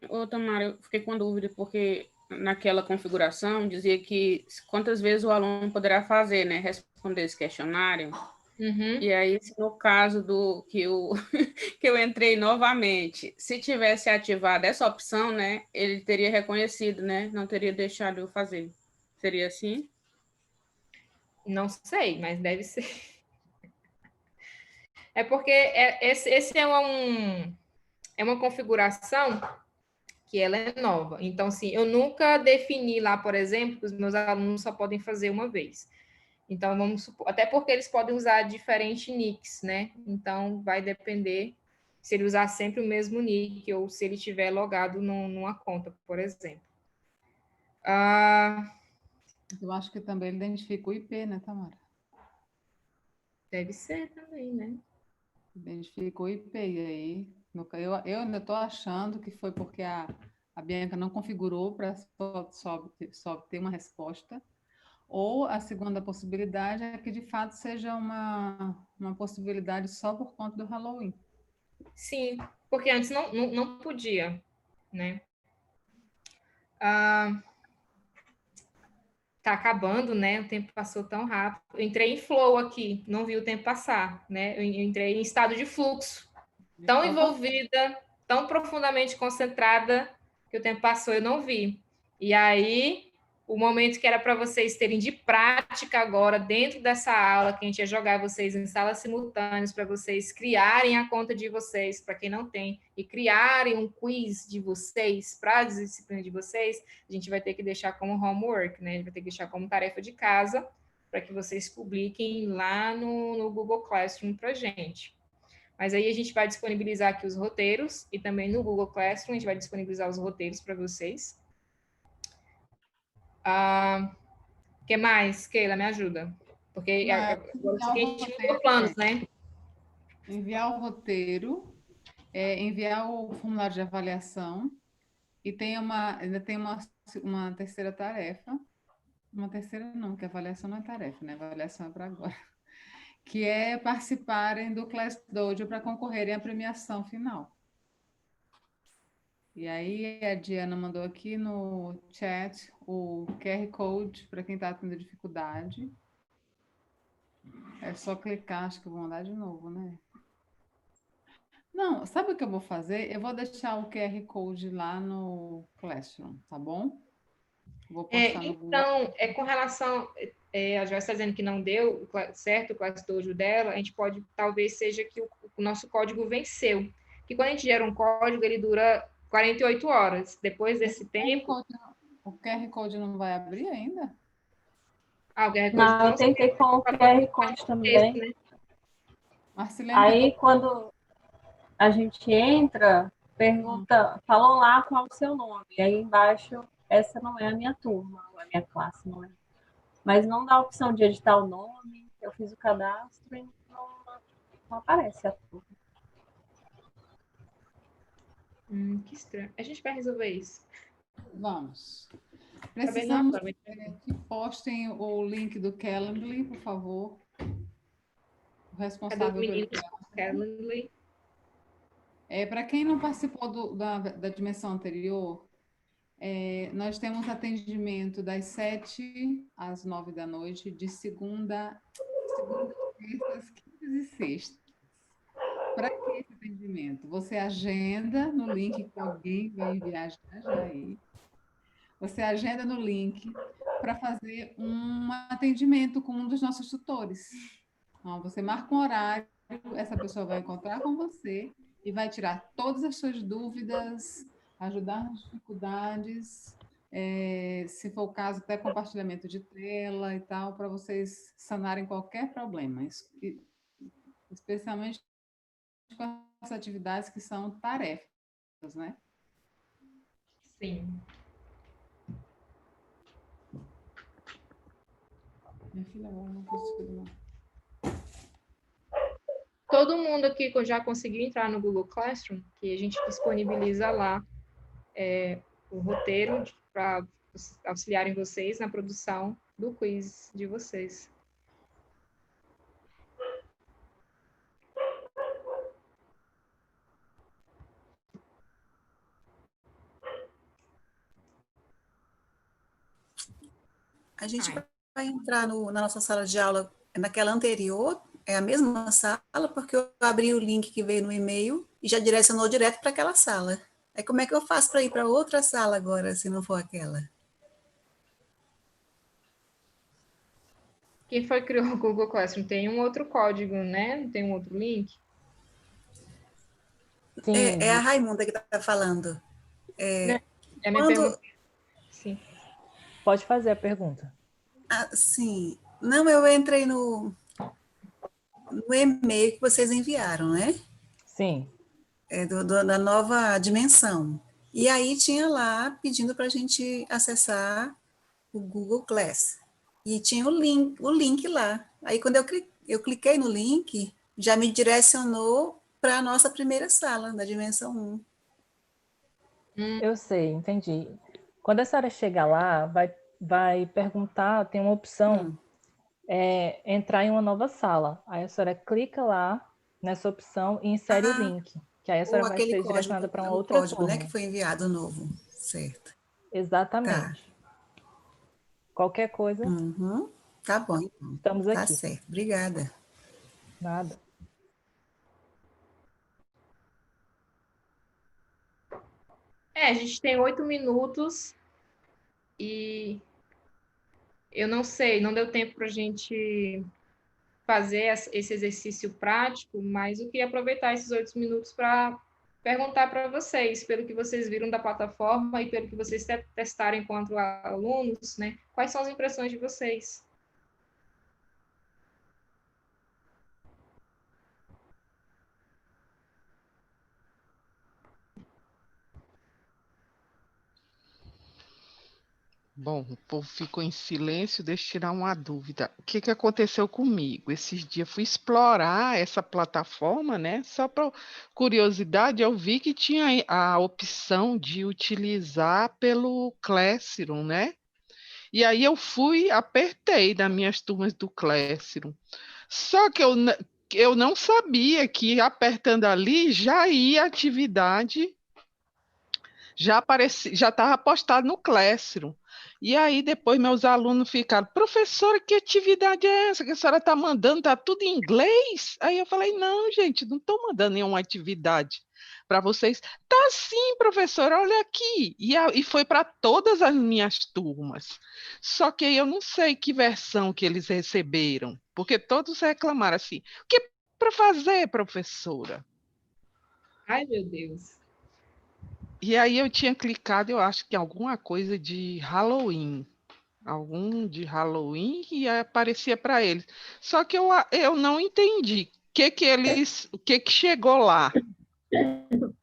Ô, Tamara, eu fiquei com dúvida, porque naquela configuração dizia que quantas vezes o aluno poderá fazer, né? Responder esse questionário. Uhum. E aí, no caso do que eu entrei novamente, se tivesse ativado essa opção, né? Ele teria reconhecido, né? Não teria deixado eu fazer. Seria assim? Não sei, mas deve ser. É porque esse é uma configuração que ela é nova. Então, assim, eu nunca defini lá, por exemplo, que os meus alunos só podem fazer uma vez. Então, vamos supor, até porque eles podem usar diferentes nicks, né? Então, vai depender se ele usar sempre o mesmo nick ou se ele tiver logado numa conta, por exemplo. Eu acho que também ele identifica o IP, né, Tamara? Deve ser também, né? Identifica o IP, e aí eu ainda estou achando que foi porque a Bianca não configurou para só ter uma resposta, ou a segunda possibilidade é que de fato seja uma possibilidade só por conta do Halloween. Sim, porque antes não podia, né? Tá acabando, né? O tempo passou tão rápido. Eu entrei em flow aqui, não vi o tempo passar, né? Eu entrei em estado de fluxo, tão envolvida, tão profundamente concentrada, que o tempo passou, eu não vi. E aí, o momento que era para vocês terem de prática agora, dentro dessa aula, que a gente ia jogar vocês em salas simultâneas, para vocês criarem a conta de vocês, para quem não tem, e criarem um quiz de vocês, para a disciplina de vocês, a gente vai ter que deixar como homework, né? A gente vai ter que deixar como tarefa de casa, para que vocês publiquem lá no Google Classroom para a gente. Mas aí a gente vai disponibilizar aqui os roteiros, e também no Google Classroom a gente vai disponibilizar os roteiros para vocês. O que mais, Keila? Me ajuda. Porque agora a gente mudou planos, né? Enviar o roteiro, enviar o formulário de avaliação, e ainda tem uma terceira tarefa. Uma terceira não, porque avaliação não é tarefa, né? Avaliação é para agora. Que é participarem do Class Dojo para concorrerem à premiação final. E aí a Diana mandou aqui no chat o QR Code para quem está tendo dificuldade. É só clicar, acho que eu vou mandar de novo, né? Não, sabe o que eu vou fazer? Eu vou deixar o QR Code lá no Classroom, tá bom? Vou postar no Google. Então, com relação... a Joyce está dizendo que não deu certo o Class Dojo dela, a gente pode... Talvez seja que o nosso código venceu. Que quando a gente gera um código, ele dura 48 horas. Depois desse tempo... O QR Code não vai abrir ainda? O QR Code não, eu tentei com o QR Code também. Né? Aí, quando a gente entra, pergunta, falou lá qual o seu nome. Aí embaixo, essa não é a minha turma, a minha classe, não é. Mas não dá a opção de editar o nome. Eu fiz o cadastro e não aparece a turma. Que estranho. A gente vai resolver isso. Vamos. Tá Precisamos que postem o link do Calendly, por favor. O responsável pelo Calendly. Para quem não participou da dimensão anterior, nós temos atendimento das 7 às 9 da noite, de segunda, terças, quintas e sextas. Para que esse atendimento? Você agenda no link que alguém vai enviar já aí. Você agenda no link para fazer um atendimento com um dos nossos tutores. Então, você marca um horário, essa pessoa vai encontrar com você e vai tirar todas as suas dúvidas, ajudar nas dificuldades, se for o caso, até compartilhamento de tela e tal, para vocês sanarem qualquer problema, especialmente com as atividades que são tarefas, né? Sim. Minha filha agora não consigo não. Todo mundo aqui já conseguiu entrar no Google Classroom, que a gente disponibiliza lá o roteiro para auxiliarem vocês na produção do quiz de vocês. A gente vai entrar na nossa sala de aula, naquela anterior, é a mesma sala, porque eu abri o link que veio no e-mail e já direcionou direto para aquela sala. Aí como é que eu faço para ir para outra sala agora, se não for aquela? Quem foi que criou o Google Classroom? Tem um outro código, né? Não tem um outro link? Sim. É a Raimunda que está falando. Me pergunta. Sim. Pode fazer a pergunta. Sim. Não, eu entrei no e-mail que vocês enviaram, né? Sim. Da nova dimensão. E aí tinha lá pedindo para a gente acessar o Google Class. E tinha o link lá. Aí quando eu cliquei no link, já me direcionou para a nossa primeira sala, da dimensão 1. Eu sei, entendi. Quando a senhora chegar lá, vai perguntar, tem uma opção, entrar em uma nova sala. Aí a senhora clica lá nessa opção e insere o link, que aí a senhora vai ser direcionada para uma outra código, turma. né, que foi enviado novo, certo. Exatamente. Tá. Qualquer coisa. Tá bom, então. Estamos aqui. Tá certo, obrigada. Nada. A gente tem 8 minutos e eu não sei, não deu tempo para a gente fazer esse exercício prático, mas eu queria aproveitar esses 8 minutos para perguntar para vocês, pelo que vocês viram da plataforma e pelo que vocês testaram enquanto alunos, né? Quais são as impressões de vocês? Bom, o povo ficou em silêncio, deixa eu tirar uma dúvida. O que aconteceu comigo? Esses dias fui explorar essa plataforma, né? Só por curiosidade, eu vi que tinha a opção de utilizar pelo Classroom, né? E aí eu apertei das minhas turmas do Classroom. Só que eu não sabia que apertando ali já ia a atividade, já estava postado no Classroom. E aí depois meus alunos ficaram, professora, que atividade é essa que a senhora está mandando? Está tudo em inglês? Aí eu falei, não, gente, não estou mandando nenhuma atividade para vocês. Tá sim, professora, olha aqui. E foi para todas as minhas turmas. Só que eu não sei que versão que eles receberam, porque todos reclamaram assim, o que é para fazer, professora? Ai, meu Deus. E aí eu tinha clicado, eu acho que alguma coisa de Halloween. Algum de Halloween e aparecia para eles. Só que eu não entendi o que chegou lá.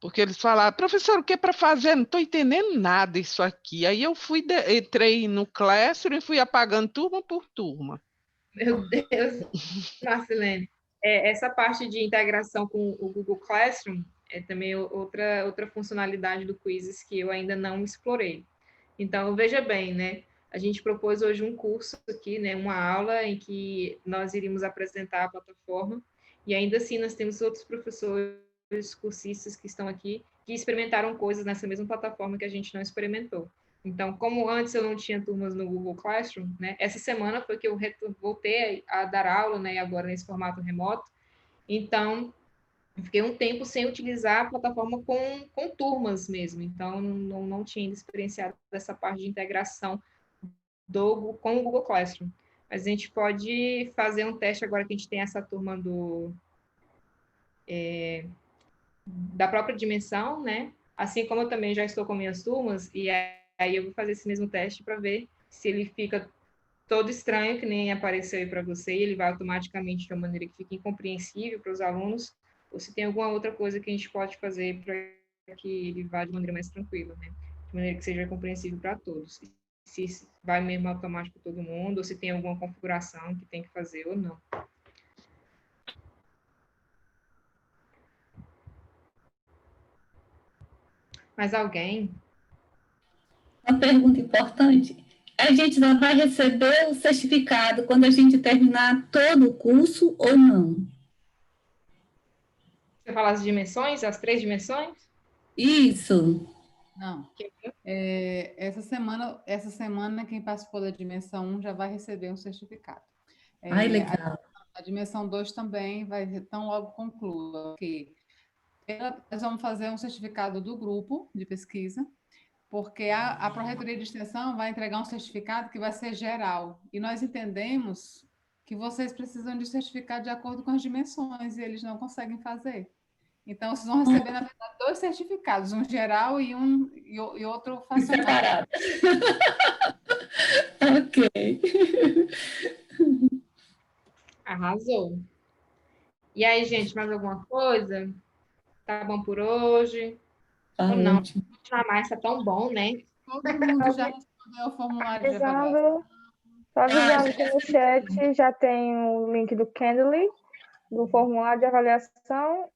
Porque eles falaram, professor, o que é para fazer? Não estou entendendo nada isso aqui. Aí eu entrei no Classroom e fui apagando turma por turma. Meu Deus, Marcelene. essa parte de integração com o Google Classroom é também outra funcionalidade do Quizzes que eu ainda não explorei. Então, veja bem, né? A gente propôs hoje um curso aqui, né? Uma aula em que nós iríamos apresentar a plataforma e ainda assim nós temos outros professores, cursistas que estão aqui que experimentaram coisas nessa mesma plataforma que a gente não experimentou. Então, como antes eu não tinha turmas no Google Classroom, né? Essa semana foi que eu voltei a dar aula, né? Agora nesse formato remoto. Então, eu fiquei um tempo sem utilizar a plataforma com turmas mesmo. Então, não tinha ainda experienciado essa parte de integração com o Google Classroom. Mas a gente pode fazer um teste agora que a gente tem essa turma da própria dimensão, né? Assim como eu também já estou com minhas turmas, e aí eu vou fazer esse mesmo teste para ver se ele fica todo estranho, que nem apareceu aí para você, e ele vai automaticamente de uma maneira que fique incompreensível para os alunos, ou se tem alguma outra coisa que a gente pode fazer para que ele vá de maneira mais tranquila, né? De maneira que seja compreensível para todos. Se vai mesmo automático para todo mundo, ou se tem alguma configuração que tem que fazer ou não. Mais alguém? Uma pergunta importante. A gente não vai receber o certificado quando a gente terminar todo o curso ou não? Você fala as dimensões, as 3 dimensões? Isso. Não. Essa semana, quem participou da dimensão 1 já vai receber um certificado. Ai, legal. A dimensão 2 também vai tão logo conclua, que nós vamos fazer um certificado do grupo de pesquisa, porque a Pró-Reitoria de Extensão vai entregar um certificado que vai ser geral. E nós entendemos que vocês precisam de certificado de acordo com as dimensões, e eles não conseguem fazer. Então, vocês vão receber, na verdade, 2 certificados, um geral e outro separado. Ok. Arrasou. E aí, gente, mais alguma coisa? Tá bom por hoje? Ou não? Continuar mais, tá tão bom, né? Todo mundo já respondeu o formulário de avaliação. Só avisando que no chat já tem o link do Candly, do formulário de avaliação